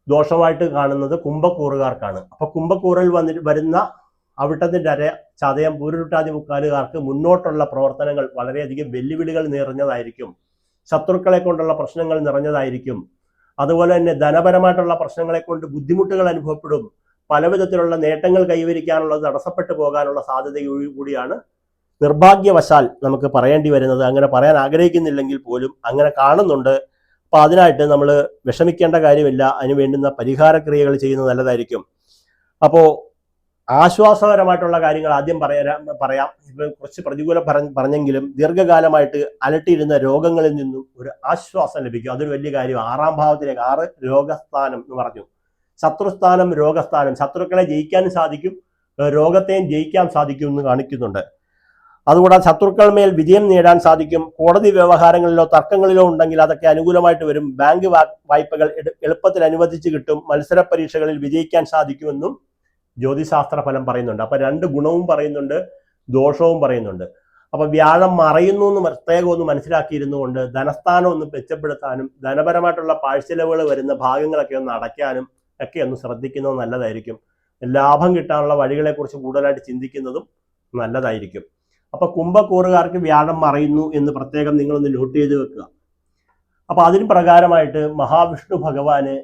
ദോഷമായിട്ട് കാണുന്നത് കുംഭക്കൂറുകാർക്കാണ്. അപ്പൊ കുംഭക്കൂറിൽ വരുന്ന അവിട്ടത്തിന്റെ അര, ചതയം, പൂരുരുട്ടാതി മുക്കാലുകാർക്ക് മുന്നോട്ടുള്ള പ്രവർത്തനങ്ങൾ വളരെയധികം വെല്ലുവിളികൾ നിറഞ്ഞതായിരിക്കും. ശത്രുക്കളെ കൊണ്ടുള്ള പ്രശ്നങ്ങൾ നിറഞ്ഞതായിരിക്കും. അതുപോലെ തന്നെ ധനപരമായിട്ടുള്ള പ്രശ്നങ്ങളെ കൊണ്ട് ബുദ്ധിമുട്ടുകൾ അനുഭവപ്പെടും. പല വിധത്തിലുള്ള നേട്ടങ്ങൾ കൈവരിക്കാനുള്ളത് തടസ്സപ്പെട്ടു പോകാനുള്ള സാധ്യത കൂടിയാണ് നിർഭാഗ്യവശാൽ നമുക്ക് പറയേണ്ടി വരുന്നത്. അങ്ങനെ പറയാൻ ആഗ്രഹിക്കുന്നില്ലെങ്കിൽ പോലും അങ്ങനെ കാണുന്നുണ്ട്. അപ്പൊ അതിനായിട്ട് നമ്മൾ വിഷമിക്കേണ്ട കാര്യമില്ല. അതിന് വേണ്ടുന്ന പരിഹാര ക്രിയകൾ ചെയ്യുന്നത് നല്ലതായിരിക്കും. അപ്പോ ആശ്വാസകരമായിട്ടുള്ള കാര്യങ്ങൾ ആദ്യം പറയാം. ഇപ്പൊ കുറച്ച് പ്രതികൂലം പറഞ്ഞെങ്കിലും ദീർഘകാലമായിട്ട് അലട്ടിയിരുന്ന രോഗങ്ങളിൽ നിന്നും ഒരു ആശ്വാസം ലഭിക്കും. അതൊരു വലിയ കാര്യം. 6ാം ഭാവത്തിലേക്ക് 6 രോഗസ്ഥാനം എന്ന് പറഞ്ഞു. ശത്രുസ്ഥാനം, രോഗസ്ഥാനം. ശത്രുക്കളെ ജയിക്കാനും സാധിക്കും, രോഗത്തെയും ജയിക്കാൻ സാധിക്കും എന്ന് കാണിക്കുന്നുണ്ട്. അതുകൂടാതെ ശത്രുക്കൾ മേൽ വിജയം നേടാൻ സാധിക്കും. കോടതി വ്യവഹാരങ്ങളിലോ തർക്കങ്ങളിലോ ഉണ്ടെങ്കിൽ അതൊക്കെ അനുകൂലമായിട്ട് വരും. ബാങ്ക് വായ്പകൾ എളുപ്പത്തിൽ അനുവദിച്ചു കിട്ടും. മത്സര പരീക്ഷകളിൽ വിജയിക്കാൻ സാധിക്കുമെന്നും ജ്യോതിശാസ്ത്ര ഫലം പറയുന്നുണ്ട്. അപ്പൊ 2 ഗുണവും പറയുന്നുണ്ട്, ദോഷവും പറയുന്നുണ്ട്. അപ്പൊ വ്യാഴം മറയുന്നു എന്ന് പ്രത്യേകം ഒന്ന് മനസ്സിലാക്കിയിരുന്നു കൊണ്ട് ധനസ്ഥാനം ഒന്ന് മെച്ചപ്പെടുത്താനും ധനപരമായിട്ടുള്ള പാഴ്ചെലവുകൾ വരുന്ന ഭാഗങ്ങളൊക്കെ ഒന്ന് അടയ്ക്കാനും ഒക്കെ ഒന്ന് ശ്രദ്ധിക്കുന്നത് നല്ലതായിരിക്കും. ലാഭം കിട്ടാനുള്ള വഴികളെ കുറിച്ച് കൂടുതലായിട്ട് ചിന്തിക്കുന്നതും നല്ലതായിരിക്കും. അപ്പൊ കുംഭക്കൂറുകാർക്ക് വ്യാഴം മറയുന്നു എന്ന് പ്രത്യേകം നിങ്ങളൊന്ന് നോട്ട് ചെയ്ത് വെക്കുക. അപ്പൊ അതിന് പ്രകാരമായിട്ട് മഹാവിഷ്ണു ഭഗവാന്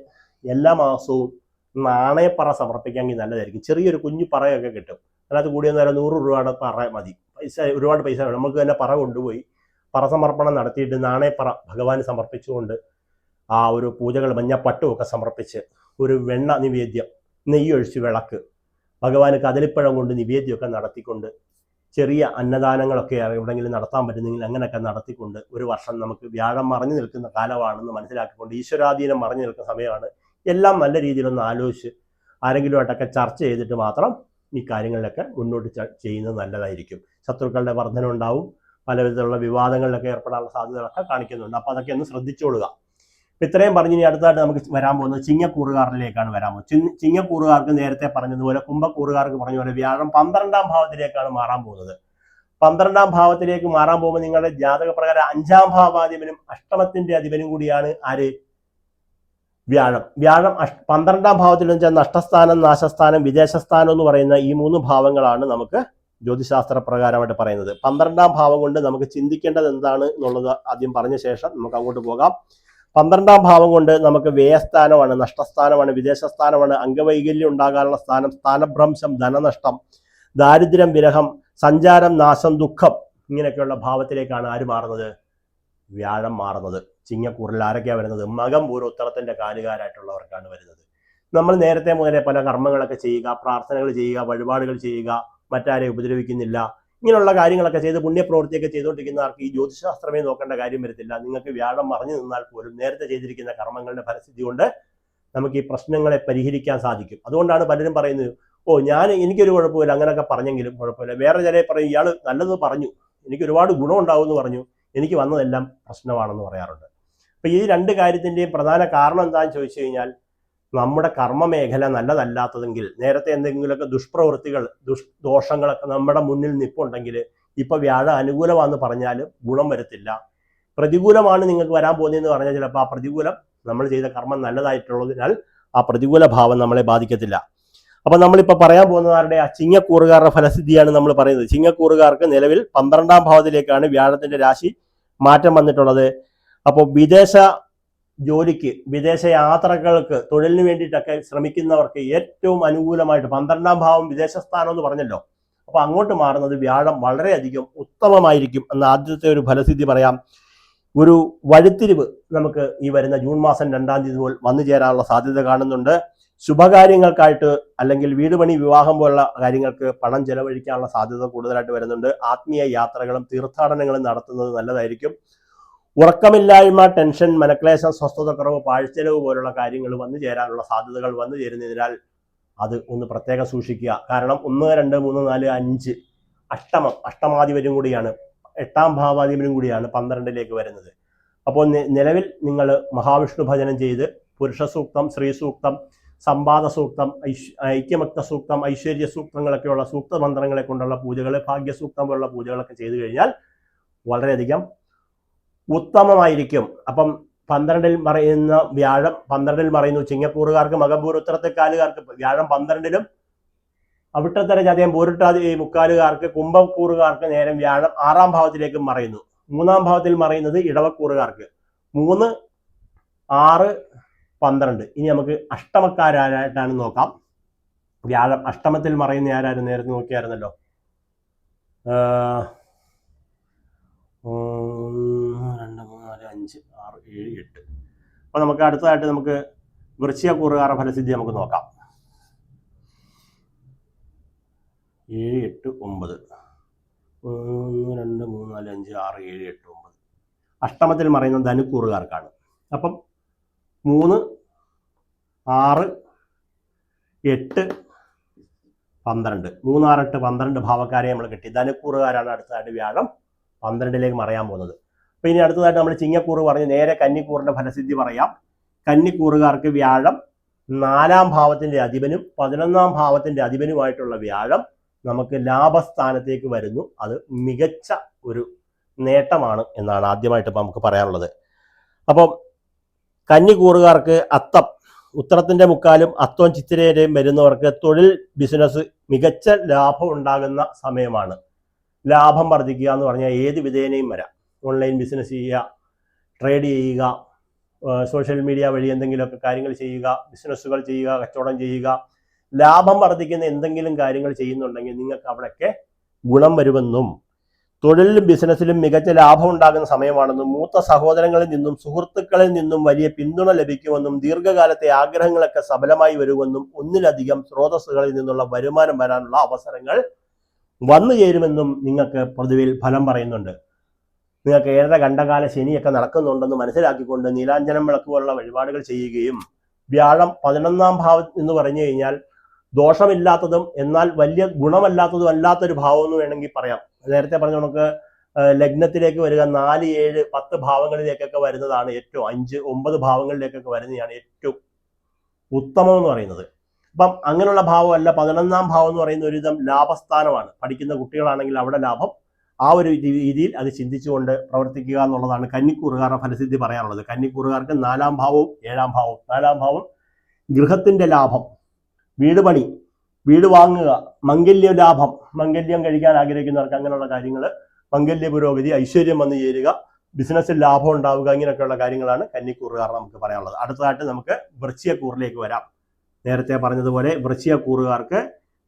എല്ലാ മാസവും നാണയപ്പറ സമർപ്പിക്കാമെങ്കിൽ നല്ലതായിരിക്കും. ചെറിയൊരു കുഞ്ഞു പറയൊക്കെ കിട്ടും. അതിനകത്ത് കൂടിയ നേരം 100 രൂപയുടെ പറ മതി. ഒരുപാട് പൈസ വേണം. നമുക്ക് തന്നെ പറ കൊണ്ടുപോയി പറ സമർപ്പണം നടത്തിയിട്ട് നാണയപ്പറ ഭഗവാന് സമർപ്പിച്ചുകൊണ്ട് ആ ഒരു പൂജകൾ മഞ്ഞപ്പട്ടുമൊക്കെ സമർപ്പിച്ച് ഒരു വെണ്ണ നിവേദ്യം, നെയ്യ് ഒഴിച്ച് വിളക്ക്, ഭഗവാന് കദളിപ്പഴം കൊണ്ട് നിവേദ്യമൊക്കെ നടത്തിക്കൊണ്ട് ചെറിയ അന്നദാനങ്ങളൊക്കെ എവിടെയെങ്കിലും നടത്താൻ പറ്റുന്നെങ്കിൽ അങ്ങനെയൊക്കെ നടത്തിക്കൊണ്ട് ഒരു വർഷം നമുക്ക് വ്യാഴം മറഞ്ഞു നിൽക്കുന്ന കാലമാണെന്ന് മനസ്സിലാക്കിക്കൊണ്ട് ഈശ്വരാധീനം മറഞ്ഞു നിൽക്കുന്ന സമയമാണ്. എല്ലാം നല്ല രീതിയിലൊന്ന് ആലോചിച്ച് ആരെങ്കിലുമായിട്ടൊക്കെ ചർച്ച ചെയ്തിട്ട് മാത്രം ഈ കാര്യങ്ങളിലൊക്കെ മുന്നോട്ട് ചെയ്യുന്നത് നല്ലതായിരിക്കും. ശത്രുക്കളുടെ വർധന ഉണ്ടാവും. പല വിധത്തിലുള്ള വിവാദങ്ങളിലൊക്കെ ഏർപ്പെടാനുള്ള സാധ്യതകളൊക്കെ കാണിക്കുന്നുണ്ട്. അപ്പോൾ അതൊക്കെ ഒന്ന് ശ്രദ്ധിച്ചോളുക. ഇത്രയും പറഞ്ഞ് ഇനി അടുത്തായിട്ട് നമുക്ക് വരാൻ പോകുന്നത് ചിങ്ങക്കൂറുകാരിലേക്കാണ് വരാൻ പോകുന്നത്. ചിങ്ങക്കൂറുകാർക്ക് നേരത്തെ പറഞ്ഞതുപോലെ കുംഭക്കൂറുകാർക്ക് പറഞ്ഞ പോലെ വ്യാഴം 12ാം ഭാവത്തിലേക്കാണ് മാറാൻ പോകുന്നത്. 12ാം ഭാവത്തിലേക്ക് മാറാൻ പോകുമ്പോൾ നിങ്ങളുടെ ജാതക പ്രകാരം 5ാം ഭാവാധിപനും അഷ്ടമത്തിന്റെ അധിപനും കൂടിയാണ് ആര്? വ്യാഴം. വ്യാഴം 12ാം ഭാവത്തിൽ വെച്ചാൽ നഷ്ടസ്ഥാനം, നാശസ്ഥാനം, വിദേശസ്ഥാനം എന്ന് പറയുന്ന ഈ 3 ഭാവങ്ങളാണ് നമുക്ക് ജ്യോതിശാസ്ത്ര പ്രകാരമായിട്ട് പറയുന്നത്. 12ാം ഭാവം കൊണ്ട് നമുക്ക് ചിന്തിക്കേണ്ടത് എന്താണ് എന്നുള്ളത് ആദ്യം പറഞ്ഞ ശേഷം നമുക്ക് അങ്ങോട്ട് പോകാം. 12ാം ഭാവം കൊണ്ട് നമുക്ക് വ്യയസ്ഥാനമാണ്, നഷ്ടസ്ഥാനമാണ്, വിദേശസ്ഥാനമാണ്, അംഗവൈകല്യം ഉണ്ടാകാനുള്ള സ്ഥാനം, സ്ഥാനഭ്രംശം, ധനനഷ്ടം, ദാരിദ്ര്യം, വിരഹം, സഞ്ചാരം, നാശം, ദുഃഖം, ഇങ്ങനെയൊക്കെയുള്ള ഭാവത്തിലേക്കാണ് ആര് മാറുന്നത്? വ്യാഴം മാറുന്നത്. ചിങ്ങക്കൂറിൽ ആരൊക്കെയാണ് വരുന്നത്? മകം, പൂരം, ഉത്തരത്തിന്റെ കാലുകാരായിട്ടുള്ളവർക്കാണ് വരുന്നത്. നമ്മൾ നേരത്തെ മുതലേ പല കർമ്മങ്ങളൊക്കെ ചെയ്യുക, പ്രാർത്ഥനകൾ ചെയ്യുക, വഴിപാടുകൾ ചെയ്യുക, മറ്റാരെ ഉപദ്രവിക്കുന്നില്ല, ഇങ്ങനെയുള്ള കാര്യങ്ങളൊക്കെ ചെയ്ത് പുണ്യപ്രവൃത്തിയൊക്കെ ചെയ്തുകൊണ്ടിരിക്കുന്നവർക്ക് ഈ ജ്യോതിശാസ്ത്രമേ നോക്കേണ്ട കാര്യം വരത്തില്ല. നിങ്ങൾക്ക് വ്യാഴം മറഞ്ഞു നിന്നാൽ പോലും നേരത്തെ ചെയ്തിരിക്കുന്ന കർമ്മങ്ങളുടെ ഫലസിദ്ധി കൊണ്ട് നമുക്ക് ഈ പ്രശ്നങ്ങളെ പരിഹരിക്കാൻ സാധിക്കും. അതുകൊണ്ടാണ് പലരും പറയുന്നത്, എനിക്കൊരു കുഴപ്പമില്ല, അങ്ങനെയൊക്കെ പറഞ്ഞെങ്കിലും കുഴപ്പമില്ല. വേറെ ചില പറയും, ഇയാൾ നല്ലത് പറഞ്ഞു, എനിക്ക് ഒരുപാട് ഗുണം ഉണ്ടാവുമെന്ന് പറഞ്ഞു, എനിക്ക് വന്നതെല്ലാം പ്രശ്നമാണെന്ന് പറയാറുണ്ട്. അപ്പൊ ഈ 2 കാര്യത്തിന്റെയും പ്രധാന കാരണം എന്താണെന്ന് ചോദിച്ചു കഴിഞ്ഞാൽ നമ്മുടെ കർമ്മമേഖല നല്ലതല്ലാത്തതെങ്കിൽ, നേരത്തെ എന്തെങ്കിലുമൊക്കെ ദുഷ്പ്രവൃത്തികൾ ദോഷങ്ങളൊക്കെ നമ്മുടെ മുന്നിൽ നിൽപ്പുണ്ടെങ്കിൽ ഇപ്പൊ വ്യാഴം അനുകൂലമാണെന്ന് പറഞ്ഞാലും ഗുണം വരത്തില്ല. പ്രതികൂലമാണ് നിങ്ങൾക്ക് വരാൻ പോകുന്നതെന്ന് പറഞ്ഞാൽ ചിലപ്പോൾ ആ പ്രതികൂലം നമ്മൾ ചെയ്ത കർമ്മം നല്ലതായിട്ടുള്ളതിനാൽ ആ പ്രതികൂല ഭാവം നമ്മളെ ബാധിക്കത്തില്ല. അപ്പൊ നമ്മളിപ്പോ പറയാൻ പോകുന്നത് ആരുടെ ചിങ്ങക്കൂറുകാരുടെ ഫലസിദ്ധിയാണ് നമ്മൾ പറയുന്നത്. ചിങ്ങക്കൂറുകാർക്ക് നിലവിൽ 12ാം ഭാവത്തിലേക്കാണ് വ്യാഴത്തിന്റെ രാശി മാറ്റം വന്നിട്ടുള്ളത്. അപ്പോൾ വിദേശ ജോലിക്ക്, വിദേശ യാത്രകൾക്ക്, തൊഴിലിന് വേണ്ടിയിട്ടൊക്കെ ശ്രമിക്കുന്നവർക്ക് ഏറ്റവും അനുകൂലമായിട്ട് 12ാം ഭാവം വിദേശ സ്ഥാനം എന്ന് പറഞ്ഞല്ലോ. അപ്പൊ അങ്ങോട്ട് മാറുന്നത് വ്യാഴം വളരെയധികം ഉത്തമമായിരിക്കും എന്ന ആദ്യത്തെ ഒരു ഫലസിദ്ധി പറയാം. ഒരു വഴിത്തിരിവ് നമുക്ക് ഈ വരുന്ന ജൂൺ മാസം 2-ാം തീയതി മുതൽ വന്നു ചേരാനുള്ള സാധ്യത കാണുന്നുണ്ട്. ശുഭകാര്യങ്ങൾക്കായിട്ട് അല്ലെങ്കിൽ വീട് പണി, വിവാഹം പോലുള്ള കാര്യങ്ങൾക്ക് പണം ചെലവഴിക്കാനുള്ള സാധ്യത കൂടുതലായിട്ട് വരുന്നുണ്ട്. ആത്മീയ യാത്രകളും തീർത്ഥാടനങ്ങളും നടത്തുന്നത് നല്ലതായിരിക്കും. ഉറക്കമില്ലായ്മ, ടെൻഷൻ, മനക്ലേശം, സ്വസ്ഥതക്കുറവ്, പാഴ്ചെലവ് പോലുള്ള കാര്യങ്ങൾ വന്നു ചേരാനുള്ള സാധ്യതകൾ വന്നു ചേരുന്നതിനാൽ അത് ഒന്ന് പ്രത്യേകം സൂക്ഷിക്കുക. കാരണം 1, 2, 3, 4, 5 അഷ്ടമാധിപനും കൂടിയാണ്, 8ാം ഭാവാധിപനും കൂടിയാണ് 12ലേക്ക് വരുന്നത്. അപ്പോൾ നിലവിൽ നിങ്ങൾ മഹാവിഷ്ണു ഭജനം ചെയ്ത് പുരുഷ സൂക്തം, സ്ത്രീ സൂക്തം, സംവാദ സൂക്തം, ഐക്യമക്ത സൂക്തം, ഐശ്വര്യ സൂക്തങ്ങളൊക്കെയുള്ള സൂക്ത മന്ത്രങ്ങളെ കൊണ്ടുള്ള പൂജകൾ, ഭാഗ്യസൂക്തം പോലുള്ള പൂജകളൊക്കെ ചെയ്തു കഴിഞ്ഞാൽ വളരെയധികം ഉത്തമമായിരിക്കും. അപ്പം 12ൽ പറയുന്ന വ്യാഴം 12ൽ മറയുന്നു. ചിങ്ങക്കൂറുകാർക്ക്, മകപൂർ ഉത്തരത്തെക്കാലുകാർക്ക് വ്യാഴം 12ലും, അവിട്ടത്തര ചതയം പൂരിട്ടാതി മുക്കാലുകാർക്ക്, കുംഭക്കൂറുകാർക്ക് നേരം വ്യാഴം 6ാം ഭാവത്തിലേക്കും മറയുന്നു. 3ാം ഭാവത്തിൽ മറയുന്നത് ഇടവക്കൂറുകാർക്ക്. 3, 6, 12. ഇനി നമുക്ക് അഷ്ടമക്കാരായിട്ടാണ് നോക്കാം. വ്യാഴം അഷ്ടമത്തിൽ മറയുന്ന ആരാരും നേരത്തെ നോക്കിയായിരുന്നല്ലോ. 1, 2, 3, 4, 5, 6, 7, 8. അപ്പൊ നമുക്ക് അടുത്തതായിട്ട് നമുക്ക് വൃശ്ചികക്കൂറുകാരുടെ ഫലസിദ്ധി നമുക്ക് നോക്കാം. 7, 8, 9. 1, 2, 3, 4, 5, 6, 7, 8, 9. അഷ്ടമത്തിൽ മറയുന്ന ധനുക്കൂറുകാർക്കാണ്. അപ്പം 3, 6, 8, 12. 3, 6, 8, 12 ഭാവക്കാരെ നമ്മൾ കിട്ടി. ധനുക്കൂറുകാരാണ് അടുത്തതായിട്ട് വ്യാഴം 12ലേക്ക് മറയാൻ പോകുന്നത്. അപ്പൊ ഇനി അടുത്തതായിട്ട് നമ്മൾ ചിങ്ങക്കൂറ് പറഞ്ഞ് നേരെ കന്നിക്കൂറിന്റെ ഫലസിദ്ധി പറയാം. കന്നിക്കൂറുകാർക്ക് വ്യാഴം 4ാം ഭാവത്തിന്റെ അധിപനും 11ാം ഭാവത്തിന്റെ അധിപനുമായിട്ടുള്ള വ്യാഴം നമുക്ക് ലാഭസ്ഥാനത്തേക്ക് വരുന്നു. അത് മികച്ച ഒരു നേട്ടമാണ് എന്നാണ് ആദ്യമായിട്ട് നമുക്ക് പറയാനുള്ളത്. അപ്പം കന്നിക്കൂറുകാർക്ക് അത്തം, ഉത്തരത്തിന്റെ മുക്കാലും അത്തവും ചിത്തിരയും വരുന്നവർക്ക് തൊഴിൽ, ബിസിനസ് മികച്ച ലാഭം ഉണ്ടാകുന്ന സമയമാണ്. ലാഭം വർദ്ധിക്കുക എന്ന് പറഞ്ഞാൽ ഏത് വിധേനയും വരാം. ഓൺലൈൻ ബിസിനസ് ചെയ്യുക, ട്രേഡ് ചെയ്യുക, സോഷ്യൽ മീഡിയ വഴി എന്തെങ്കിലുമൊക്കെ കാര്യങ്ങൾ ചെയ്യുക, ബിസിനസ്സുകൾ ചെയ്യുക, കച്ചവടം ചെയ്യുക, ലാഭം വർദ്ധിക്കുന്ന എന്തെങ്കിലും കാര്യങ്ങൾ ചെയ്യുന്നുണ്ടെങ്കിൽ നിങ്ങൾക്ക് അവിടെയൊക്കെ ഗുണം വരുമെന്നും തൊഴിലിലും ബിസിനസ്സിലും മികച്ച ലാഭം ഉണ്ടാകുന്ന സമയമാണെന്നും മൂത്ത സഹോദരങ്ങളിൽ നിന്നും സുഹൃത്തുക്കളിൽ നിന്നും വലിയ പിന്തുണ ലഭിക്കുമെന്നും ദീർഘകാലത്തെ ആഗ്രഹങ്ങളൊക്കെ സഫലമായി വരുമെന്നും ഒന്നിലധികം സ്രോതസ്സുകളിൽ നിന്നുള്ള വരുമാനം വരാനുള്ള അവസരങ്ങൾ വന്നു ചേരുമെന്നും നിങ്ങൾക്ക് പൊതുവിൽ ഫലം പറയുന്നുണ്ട്. നിങ്ങൾക്ക് 7 ഖണ്ഡകാല ശനിയൊക്കെ നടക്കുന്നുണ്ടെന്ന് മനസ്സിലാക്കിക്കൊണ്ട് നീലാഞ്ജനം വിളക്ക് പോലുള്ള വഴിപാടുകൾ ചെയ്യുകയും, വ്യാഴം 11ാം ഭാവം എന്ന് പറഞ്ഞു കഴിഞ്ഞാൽ ദോഷമില്ലാത്തതും എന്നാൽ വലിയ ഗുണമല്ലാത്തതും അല്ലാത്തൊരു ഭാവം എന്ന് വേണമെങ്കിൽ പറയാം. നേരത്തെ പറഞ്ഞ നമുക്ക് ലഗ്നത്തിലേക്ക് വരിക 4, 7, 10 ഭാവങ്ങളിലേക്കൊക്കെ വരുന്നതാണ് ഏറ്റവും, 5, 9 ഭാവങ്ങളിലേക്കൊക്കെ വരുന്നതാണ് ഏറ്റവും ഉത്തമം എന്ന് പറയുന്നത്. അപ്പം അങ്ങനെയുള്ള ഭാവമല്ല. 11ാം ഭാവം എന്ന് പറയുന്ന ഒരുവിധം ലാഭസ്ഥാനമാണ്. പഠിക്കുന്ന കുട്ടികളാണെങ്കിൽ അവിടെ ലാഭം. ആ ഒരു രീതിയിൽ അത് ചിന്തിച്ചുകൊണ്ട് പ്രവർത്തിക്കുക എന്നുള്ളതാണ് കന്നിക്കൂറുകാരുടെ ഫലസിദ്ധി പറയാനുള്ളത്. കന്നിക്കൂറുകാർക്ക് 4ാം ഭാവവും 7ാം ഭാവവും. 4ാം ഭാവം ഗൃഹത്തിന്റെ ലാഭം, വീട് പണി, വീട് വാങ്ങുക, മംഗല്യ ലാഭം, മംഗല്യം കഴിക്കാൻ ആഗ്രഹിക്കുന്നവർക്ക് അങ്ങനെയുള്ള കാര്യങ്ങൾ, മംഗല്യ പുരോഗതി, ഐശ്വര്യം വന്നു ചേരുക, ബിസിനസ്സിൽ ലാഭം ഉണ്ടാവുക, ഇങ്ങനെയൊക്കെയുള്ള കാര്യങ്ങളാണ് കന്നിക്കൂറുകാർ നമുക്ക് പറയാനുള്ളത്. അടുത്തതായിട്ട് നമുക്ക് വൃശ്ചികക്കൂറിലേക്ക് വരാം. നേരത്തെ പറഞ്ഞതുപോലെ വൃശ്ചികക്കൂറുകാർക്ക്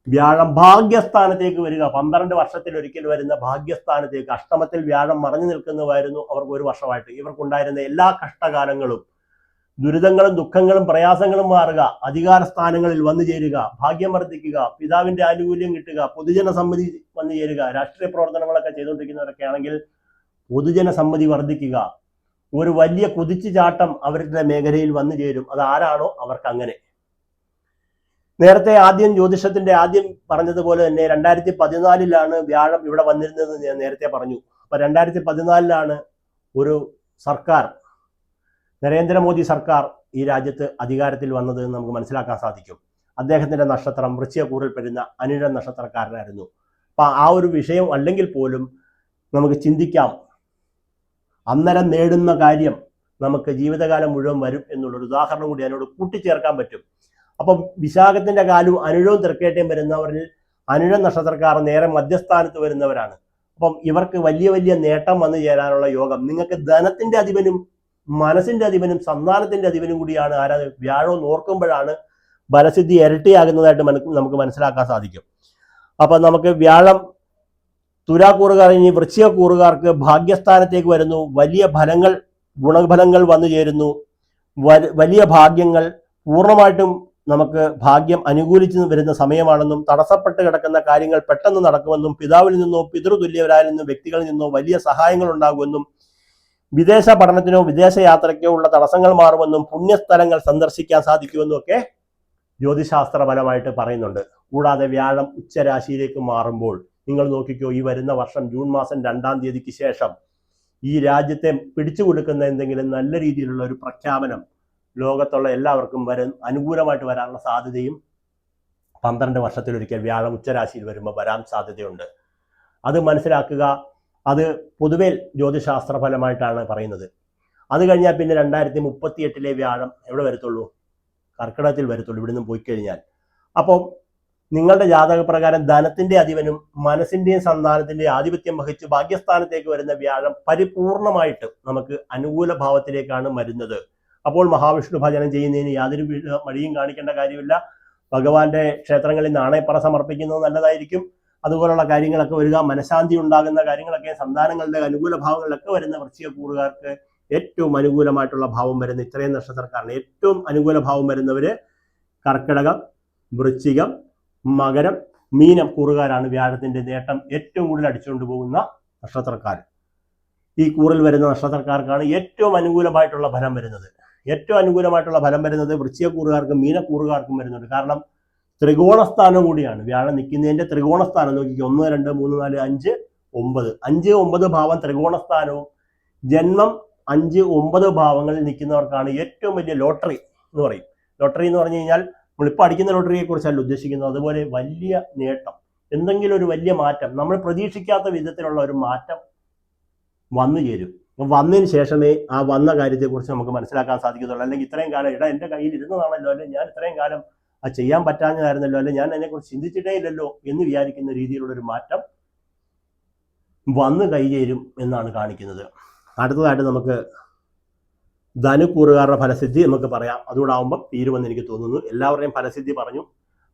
വ്യാഴം ഭാഗ്യസ്ഥാനത്തേക്ക് വരിക. 12 വർഷത്തിലൊരിക്കൽ വരുന്ന ഭാഗ്യസ്ഥാനത്തേക്ക്. അഷ്ടമത്തിൽ വ്യാഴം മറഞ്ഞു നിൽക്കുന്നതായിരുന്നു അവർക്ക് ഒരു വർഷമായിട്ട്. ഇവർക്കുണ്ടായിരുന്ന എല്ലാ കഷ്ടകാലങ്ങളും, ദുരിതങ്ങളും ദുഃഖങ്ങളും പ്രയാസങ്ങളും മാറുക, അധികാര സ്ഥാനങ്ങളിൽ വന്നു ചേരുക, ഭാഗ്യം വർദ്ധിക്കുക, പിതാവിന്റെ ആനുകൂല്യം കിട്ടുക, പൊതുജന സമ്മതി വന്നു ചേരുക. രാഷ്ട്രീയ പ്രവർത്തനങ്ങളൊക്കെ ചെയ്തുകൊണ്ടിരിക്കുന്നവരൊക്കെ ആണെങ്കിൽ പൊതുജന സമ്മതി വർദ്ധിക്കുക, ഒരു വലിയ കുതിച്ചുചാട്ടം അവരുടെ മേഖലയിൽ വന്നു ചേരും. അത് ആരാണോ അവർക്ക് അങ്ങനെ. നേരത്തെ ജ്യോതിഷത്തിന്റെ ആദ്യം പറഞ്ഞതുപോലെ തന്നെ 2014 വ്യാഴം ഇവിടെ വന്നിരുന്നതെന്ന് ഞാൻ നേരത്തെ പറഞ്ഞു. അപ്പൊ 2014 ഒരു സർക്കാർ, നരേന്ദ്രമോദി സർക്കാർ ഈ രാജ്യത്ത് അധികാരത്തിൽ വന്നത് എന്ന് നമുക്ക് മനസ്സിലാക്കാൻ സാധിക്കും. അദ്ദേഹത്തിന്റെ നക്ഷത്രം വൃശ്ചികക്കൂറിൽ പെടുന്ന അനിഴം നക്ഷത്രക്കാരനായിരുന്നു. അപ്പൊ ആ ഒരു വിഷയം അല്ലെങ്കിൽ പോലും നമുക്ക് ചിന്തിക്കാം, അന്നേരം നേടുന്ന കാര്യം നമുക്ക് ജീവിതകാലം മുഴുവൻ വരും എന്നുള്ളൊരു ഉദാഹരണം കൂടി അതിനോട് കൂട്ടിച്ചേർക്കാൻ പറ്റും. അപ്പം വിശാഖത്തിന്റെ കാലും അനിഴവും തൃക്കേട്ടയും വരുന്നവരിൽ അനിഴം നക്ഷത്രക്കാർ നേരെ മധ്യസ്ഥാനത്ത് വരുന്നവരാണ്. അപ്പം ഇവർക്ക് വലിയ വലിയ നേട്ടം വന്നു ചേരാനുള്ള യോഗം. നിങ്ങൾക്ക് ധനത്തിന്റെ അധിപനും മനസ്സിന്റെ അധിപനും സന്താനത്തിന്റെ അധിപനും കൂടിയാണ് ആരാ വ്യാഴം ഓർക്കുമ്പോഴാണ് ഫലസിദ്ധി ഇരട്ടിയാകുന്നതായിട്ട് നമുക്ക് മനസ്സിലാക്കാൻ സാധിക്കും. അപ്പൊ നമുക്ക് വ്യാഴം തുലാക്കൂറുകാർ ഇനി വൃശ്ചികക്കൂറുകാർക്ക് ഭാഗ്യസ്ഥാനത്തേക്ക് വരുന്നു. വലിയ ഫലങ്ങൾ ഗുണഫലങ്ങൾ വന്നു ചേരുന്നു. വലിയ ഭാഗ്യങ്ങൾ പൂർണ്ണമായിട്ടും നമുക്ക് ഭാഗ്യം അനുകൂലിച്ചു വരുന്ന സമയമാണെന്നും തടസ്സപ്പെട്ട് കിടക്കുന്ന കാര്യങ്ങൾ പെട്ടെന്ന് നടക്കുമെന്നും പിതാവിൽ നിന്നോ പിതൃതുല്യവരായ നിന്നോ വ്യക്തികളിൽ നിന്നോ വലിയ സഹായങ്ങൾ ഉണ്ടാകുമെന്നും വിദേശ പഠനത്തിനോ വിദേശ യാത്രയ്ക്കോ ഉള്ള തടസ്സങ്ങൾ മാറുമെന്നും പുണ്യസ്ഥലങ്ങൾ സന്ദർശിക്കാൻ സാധിക്കുമെന്നും ഒക്കെ ജ്യോതിശാസ്ത്ര ഫലമായിട്ട് പറയുന്നുണ്ട്. കൂടാതെ വ്യാഴം ഉച്ചരാശിയിലേക്ക് മാറുമ്പോൾ നിങ്ങൾ നോക്കിക്കോ, ഈ വരുന്ന വർഷം ജൂൺ മാസം 2-ാം തീയതിക്ക് ശേഷം ഈ രാജ്യത്തെ പിടിച്ചു കൊടുക്കുന്ന എന്തെങ്കിലും നല്ല രീതിയിലുള്ള ഒരു പ്രഖ്യാപനം ലോകത്തുള്ള എല്ലാവർക്കും അനുകൂലമായിട്ട് വരാനുള്ള സാധ്യതയും 12 വർഷത്തിലൊരിക്കൽ വ്യാഴം ഉച്ചരാശിയിൽ വരുമ്പോൾ വരാൻ സാധ്യതയുണ്ട്. അത് മനസ്സിലാക്കുക. അത് പൊതുവെ ജ്യോതിശാസ്ത്ര ഫലമായിട്ടാണ് പറയുന്നത്. അത് കഴിഞ്ഞാൽ പിന്നെ 2038 വ്യാഴം എവിടെ വരത്തുള്ളൂ? കർക്കിടകത്തിൽ വരത്തുള്ളൂ, ഇവിടുന്ന് പോയി കഴിഞ്ഞാൽ. അപ്പം നിങ്ങളുടെ ജാതകപ്രകാരം ധനത്തിന്റെ അധിപനും മനസ്സിന്റെയും സന്താനത്തിന്റെയും ആധിപത്യം വഹിച്ച് ഭാഗ്യസ്ഥാനത്തേക്ക് വരുന്ന വ്യാഴം പരിപൂർണമായിട്ട് നമുക്ക് അനുകൂല ഭാവത്തിലേക്കാണ് വരുന്നത്. അപ്പോൾ മഹാവിഷ്ണു ഭജനം ചെയ്യുന്നതിന് യാതൊരു മടിയും കാണിക്കേണ്ട കാര്യമില്ല. ഭഗവാന്റെ ക്ഷേത്രങ്ങളിൽ നാണയപ്പറ സമർപ്പിക്കുന്നത് നല്ലതായിരിക്കും. അതുപോലുള്ള കാര്യങ്ങളൊക്കെ വരിക, മനഃശാന്തി ഉണ്ടാകുന്ന കാര്യങ്ങളൊക്കെ, സന്താനങ്ങളുടെ അനുകൂല ഭാവങ്ങളിലൊക്കെ വരുന്ന വൃശ്ചികക്കൂറുകാർക്ക് ഏറ്റവും അനുകൂലമായിട്ടുള്ള ഭാവം വരുന്ന ഇത്രയും നക്ഷത്രക്കാരാണ്. ഏറ്റവും അനുകൂല ഭാവം വരുന്നവര് കർക്കിടകം, വൃശ്ചികം, മകരം, മീനം കൂറുകാരാണ് വ്യാഴത്തിന്റെ നേട്ടം ഏറ്റവും കൂടുതൽ അടിച്ചുകൊണ്ട് പോകുന്ന നക്ഷത്രക്കാർ. ഈ കൂറിൽ വരുന്ന നക്ഷത്രക്കാർക്കാണ് ഏറ്റവും അനുകൂലമായിട്ടുള്ള ഫലം വരുന്നത്. ഏറ്റവും അനുകൂലമായിട്ടുള്ള ഫലം വരുന്നത് വൃശ്ചികക്കൂറുകാർക്കും മീനക്കൂറുകാർക്കും വരുന്നുണ്ട്. കാരണം ത്രികോണസ്ഥാനം കൂടിയാണ് വ്യാഴം നിൽക്കുന്നതിന്റെ ത്രികോണസ്ഥാനം നോക്കിക്കോ. 1, 2, 3, 4, 5, 9. 5, 9 ഭാവം ത്രികോണസ്ഥാനവും ജന്മം 5, 9 ഭാവങ്ങളിൽ നിൽക്കുന്നവർക്കാണ് ഏറ്റവും വലിയ ലോട്ടറി എന്ന് പറയും. ലോട്ടറി എന്ന് പറഞ്ഞു കഴിഞ്ഞാൽ നമ്മളിപ്പോൾ അടിക്കുന്ന ലോട്ടറിയെ കുറിച്ചല്ല ഉദ്ദേശിക്കുന്നത്. അതുപോലെ വലിയ നേട്ടം, എന്തെങ്കിലും ഒരു വലിയ മാറ്റം, നമ്മൾ പ്രതീക്ഷിക്കാത്ത വിധത്തിലുള്ള ഒരു മാറ്റം വന്നു ചേരും. വന്നതിന് ശേഷമേ ആ വന്ന കാര്യത്തെക്കുറിച്ച് നമുക്ക് മനസ്സിലാക്കാൻ സാധിക്കത്തുള്ളൂ. അല്ലെങ്കിൽ ഇത്രയും കാലം എൻ്റെ കയ്യിൽ ഇരുന്നതാണല്ലോ, അല്ലെങ്കിൽ ഞാൻ ഇത്രയും കാലം അത് ചെയ്യാൻ പറ്റാഞ്ഞതായിരുന്നല്ലോ, അല്ലെങ്കിൽ ഞാൻ അതിനെക്കുറിച്ച് ചിന്തിച്ചിട്ടേ ഇല്ലല്ലോ എന്ന് വിചാരിക്കുന്ന രീതിയിലുള്ളൊരു മാറ്റം വന്ന് കൈചേരും എന്നാണ് കാണിക്കുന്നത്. അടുത്തതായിട്ട് നമുക്ക് ധനുക്കൂറുകാരുടെ ഫലസിദ്ധി നമുക്ക് പറയാം. അതുകൂടെ ആകുമ്പോൾ തീരുമെന്ന് എനിക്ക് തോന്നുന്നു. എല്ലാവരുടെയും ഫലസിദ്ധി പറഞ്ഞു.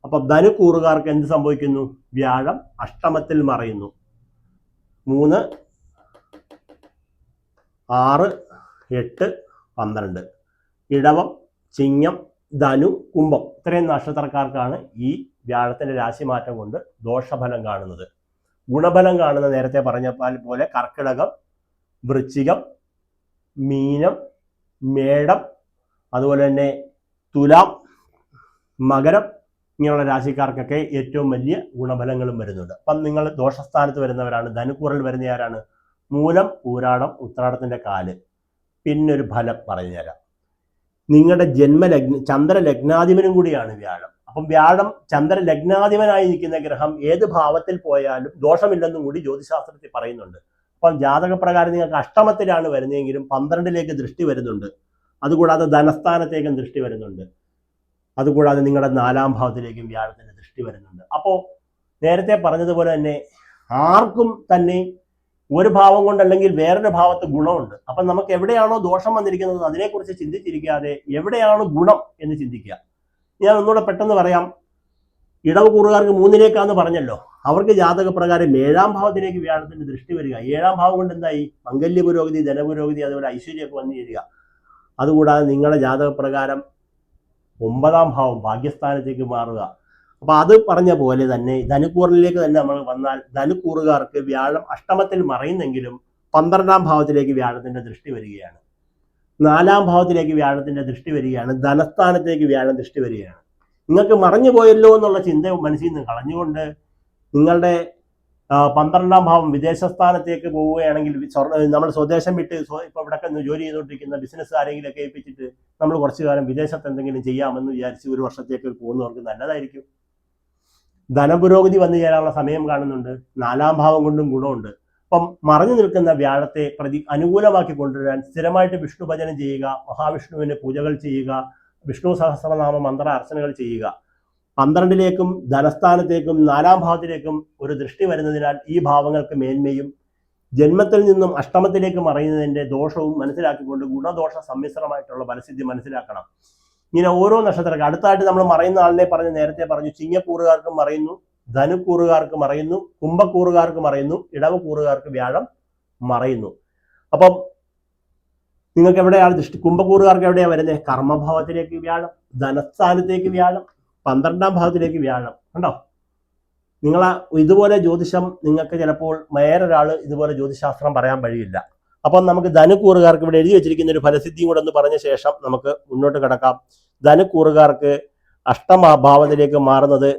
അപ്പം ധനുക്കൂറുകാർക്ക് എന്ത് സംഭവിക്കുന്നു? വ്യാഴം അഷ്ടമത്തിൽ മറയുന്നു. 3, 6, 8, 12. ഇടവം, ചിങ്ങം, ധനു, കുംഭം ഇത്രയും നക്ഷത്രക്കാർക്കാണ് ഈ വ്യാഴത്തിന്റെ രാശിമാറ്റം കൊണ്ട് ദോഷഫലം കാണുന്നത്. ഗുണഫലം കാണുന്ന നേരത്തെ പറഞ്ഞ പോലെ കർക്കിടകം, വൃശ്ചികം, മീനം, മേടം, അതുപോലെ തന്നെ തുലാം, മകരം ഇങ്ങനെയുള്ള രാശിക്കാർക്കൊക്കെ ഏറ്റവും വലിയ ഗുണഫലങ്ങളും വരുന്നുണ്ട്. അപ്പം നിങ്ങൾ ദോഷസ്ഥാനത്ത് വരുന്നവരാണ്. ധനുക്കൂറിൽ വരുന്ന ആരാണ്? മൂലം, പൂരാടം, ഉത്രാടത്തിന്റെ കാല്. പിന്നൊരു ഫലം പറഞ്ഞുതരാം. നിങ്ങളുടെ ചന്ദ്രലഗ്നാധിപനും കൂടിയാണ് വ്യാഴം. അപ്പം വ്യാഴം ചന്ദ്രലഗ്നാധിപനായി നിൽക്കുന്ന ഗ്രഹം ഏത് ഭാവത്തിൽ പോയാലും ദോഷമില്ലെന്നും കൂടി ജ്യോതിശാസ്ത്രത്തിൽ പറയുന്നുണ്ട്. അപ്പം ജാതകപ്രകാരം നിങ്ങൾക്ക് അഷ്ടമത്തിലാണ് വരുന്നതെങ്കിലും 12ലേക്ക് ദൃഷ്ടി വരുന്നുണ്ട്. അതുകൂടാതെ ധനസ്ഥാനത്തേക്കും ദൃഷ്ടി വരുന്നുണ്ട്. അതുകൂടാതെ നിങ്ങളുടെ 4-ാം ഭാവത്തിലേക്കും വ്യാഴത്തിന്റെ ദൃഷ്ടി വരുന്നുണ്ട്. അപ്പോൾ നേരത്തെ പറഞ്ഞതുപോലെ തന്നെ ആർക്കും തന്നെ ഒരു ഭാവം കൊണ്ടല്ലെങ്കിൽ വേറൊരു ഭാവത്ത് ഗുണമുണ്ട്. അപ്പം നമുക്ക് എവിടെയാണോ ദോഷം വന്നിരിക്കുന്നത് അതിനെക്കുറിച്ച് ചിന്തിച്ചിരിക്കാതെ എവിടെയാണ് ഗുണം എന്ന് ചിന്തിക്കുക. ഞാൻ ഒന്നുകൂടെ പെട്ടെന്ന് പറയാം. ഇടവ് കൂറുകാർക്ക് 3ലേക്കാന്ന് പറഞ്ഞല്ലോ. അവർക്ക് ജാതകപ്രകാരം 7-ാം ഭാവത്തിലേക്ക് വ്യാഴത്തിന്റെ ദൃഷ്ടി വരിക. 7-ാം ഭാവം കൊണ്ട് എന്തായി? മംഗല്യ പുരോഗതി, ധനപുരോഗതി, അതുപോലെ ഐശ്വര്യമൊക്കെ വന്നു ചേരുക. അതുകൂടാതെ നിങ്ങളുടെ ജാതകപ്രകാരം 9-ാം ഭാവം ഭാഗ്യസ്ഥാനത്തേക്ക് മാറുക. അപ്പൊ അത് പറഞ്ഞ പോലെ തന്നെ ധനുക്കൂറിലേക്ക് തന്നെ നമ്മൾ വന്നാൽ ധനുക്കൂറുകാർക്ക് വ്യാഴം അഷ്ടമത്തിൽ മറയുന്നെങ്കിലും 12-ാം ഭാവത്തിലേക്ക് വ്യാഴത്തിന്റെ ദൃഷ്ടി വരികയാണ്. 4-ാം ഭാവത്തിലേക്ക് വ്യാഴത്തിന്റെ ദൃഷ്ടി വരികയാണ്. ധനസ്ഥാനത്തേക്ക് വ്യാഴം ദൃഷ്ടി വരികയാണ്. നിങ്ങൾക്ക് മറഞ്ഞു പോയല്ലോ എന്നുള്ള ചിന്ത മനസ്സിൽ നിന്ന് കളഞ്ഞുകൊണ്ട് നിങ്ങളുടെ 12-ാം ഭാവം വിദേശസ്ഥാനത്തേക്ക് പോവുകയാണെങ്കിൽ നമ്മൾ സ്വദേശം വിട്ട് ഇപ്പൊ ഇവിടെ ജോലി ചെയ്തുകൊണ്ടിരിക്കുന്ന ബിസിനസ് ആരെങ്കിലുമൊക്കെ ഏൽപ്പിച്ചിട്ട് നമ്മൾ കുറച്ചു കാലം വിദേശത്ത് എന്തെങ്കിലും ചെയ്യാമെന്ന് വിചാരിച്ച് ഒരു വർഷത്തേക്ക് പോകുന്നവർക്ക് നല്ലതായിരിക്കും. ധനപുരോഗതി വന്നു ചേരാനുള്ള സമയം കാണുന്നുണ്ട്. 4ാം ഭാവം കൊണ്ടും ഗുണമുണ്ട്. അപ്പം മറഞ്ഞു നിൽക്കുന്ന വ്യാഴത്തെ അനുകൂലമാക്കി കൊണ്ടുവരാൻ സ്ഥിരമായിട്ട് വിഷ്ണു ഭജനം ചെയ്യുക, മഹാവിഷ്ണുവിന് പൂജകൾ ചെയ്യുക, വിഷ്ണു സഹസ്രനാമ മന്ത്ര അർച്ചനകൾ ചെയ്യുക. 12ലേക്കും ധനസ്ഥാനത്തേക്കും 4ാം ഭാവത്തിലേക്കും ഒരു ദൃഷ്ടി വരുന്നതിനാൽ ഈ ഭാവങ്ങൾക്ക് മേന്മയും ജന്മത്തിൽ നിന്നും അഷ്ടമത്തിലേക്ക് മറയുന്നതിന്റെ ദോഷവും മനസ്സിലാക്കിക്കൊണ്ട് ഗുണദോഷ സമ്മിശ്രമായിട്ടുള്ള ഫലസിദ്ധി മനസ്സിലാക്കണം. ഇങ്ങനെ ഓരോ നക്ഷത്രക്കാർ അടുത്തായിട്ട് നമ്മൾ മറയുന്ന ആളിനെ നേരത്തെ പറഞ്ഞു. ചിങ്ങക്കൂറുകാർക്ക് മറയുന്നു, ധനുക്കൂറുകാർക്ക് മറയുന്നു, കുംഭക്കൂറുകാർക്ക് മറയുന്നു, ഇടവക്കൂറുകാർക്ക് വ്യാഴം മറയുന്നു. അപ്പം നിങ്ങൾക്ക് എവിടെയാണ് ദൃഷ്ടി? കുംഭക്കൂറുകാർക്ക് എവിടെയാണ് വരുന്നത്? കർമ്മഭാവത്തിലേക്ക് വ്യാഴം, ധനസ്ഥാനത്തേക്ക് വ്യാഴം, 12ാം ഭാവത്തിലേക്ക് വ്യാഴം. കണ്ടോ? നിങ്ങൾ ഇതുപോലെ ജ്യോതിഷം നിങ്ങൾക്ക് ചിലപ്പോൾ വേറൊരാൾ ഇതുപോലെ ജ്യോതിശാസ്ത്രം പറയാൻ വഴിയില്ല. അപ്പം നമുക്ക് ധനുക്കൂറുകാർക്ക് ഇവിടെ എഴുതി വെച്ചിരിക്കുന്ന ഒരു ഫലസിദ്ധിയും കൂടെ ഒന്ന് പറഞ്ഞ ശേഷം നമുക്ക് മുന്നോട്ട് കിടക്കാം. ധനുക്കൂറുകാർക്ക് അഷ്ടമഭാവത്തിലേക്ക് മാറുന്നത്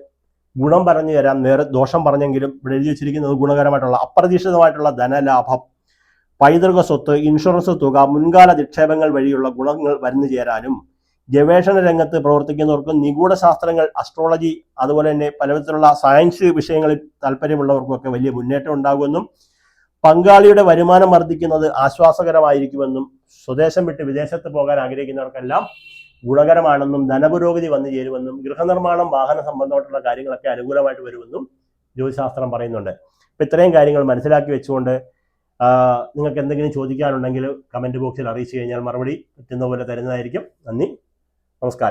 ഗുണം പറഞ്ഞു തരാം. നേരെ ദോഷം പറഞ്ഞെങ്കിലും ഇവിടെ എഴുതി വെച്ചിരിക്കുന്നത് ഗുണകരമായിട്ടുള്ള അപ്രതീക്ഷിതമായിട്ടുള്ള ധനലാഭം, പൈതൃക സ്വത്ത്, ഇൻഷുറൻസ് തുക, മുൻകാല നിക്ഷേപങ്ങൾ വഴിയുള്ള ഗുണങ്ങൾ വന്നു ചേരാനും ഗവേഷണ രംഗത്ത് പ്രവർത്തിക്കുന്നവർക്കും നിഗൂഢ ശാസ്ത്രങ്ങൾ, അസ്ട്രോളജി, അതുപോലെ തന്നെ പലവിധത്തിലുള്ള സയൻസ് വിഷയങ്ങളിൽ താല്പര്യമുള്ളവർക്കും ഒക്കെ വലിയ മുന്നേറ്റം ഉണ്ടാകുമെന്നും പങ്കാളിയുടെ വരുമാനം വർദ്ധിക്കുന്നത് ആശ്വാസകരമായിരിക്കുമെന്നും സ്വദേശം വിട്ട് വിദേശത്ത് പോകാൻ ആഗ്രഹിക്കുന്നവർക്കെല്ലാം ഗുണകരമാണെന്നും ധനപുരോഗതി വന്നു ചേരുമെന്നും ഗൃഹനിർമ്മാണം, വാഹന സംബന്ധമായിട്ടുള്ള കാര്യങ്ങളൊക്കെ അനുകൂലമായിട്ട് വരുമെന്നും ജ്യോതിശാസ്ത്രം പറയുന്നുണ്ട്. അപ്പം ഇത്രയും കാര്യങ്ങൾ മനസ്സിലാക്കി വെച്ചുകൊണ്ട് നിങ്ങൾക്ക് എന്തെങ്കിലും ചോദിക്കാനുണ്ടെങ്കിൽ കമൻറ്റ് ബോക്സിൽ അറിയിച്ചു കഴിഞ്ഞാൽ മറുപടി പറ്റുന്ന പോലെ തരുന്നതായിരിക്കും. നന്ദി, നമസ്കാരം.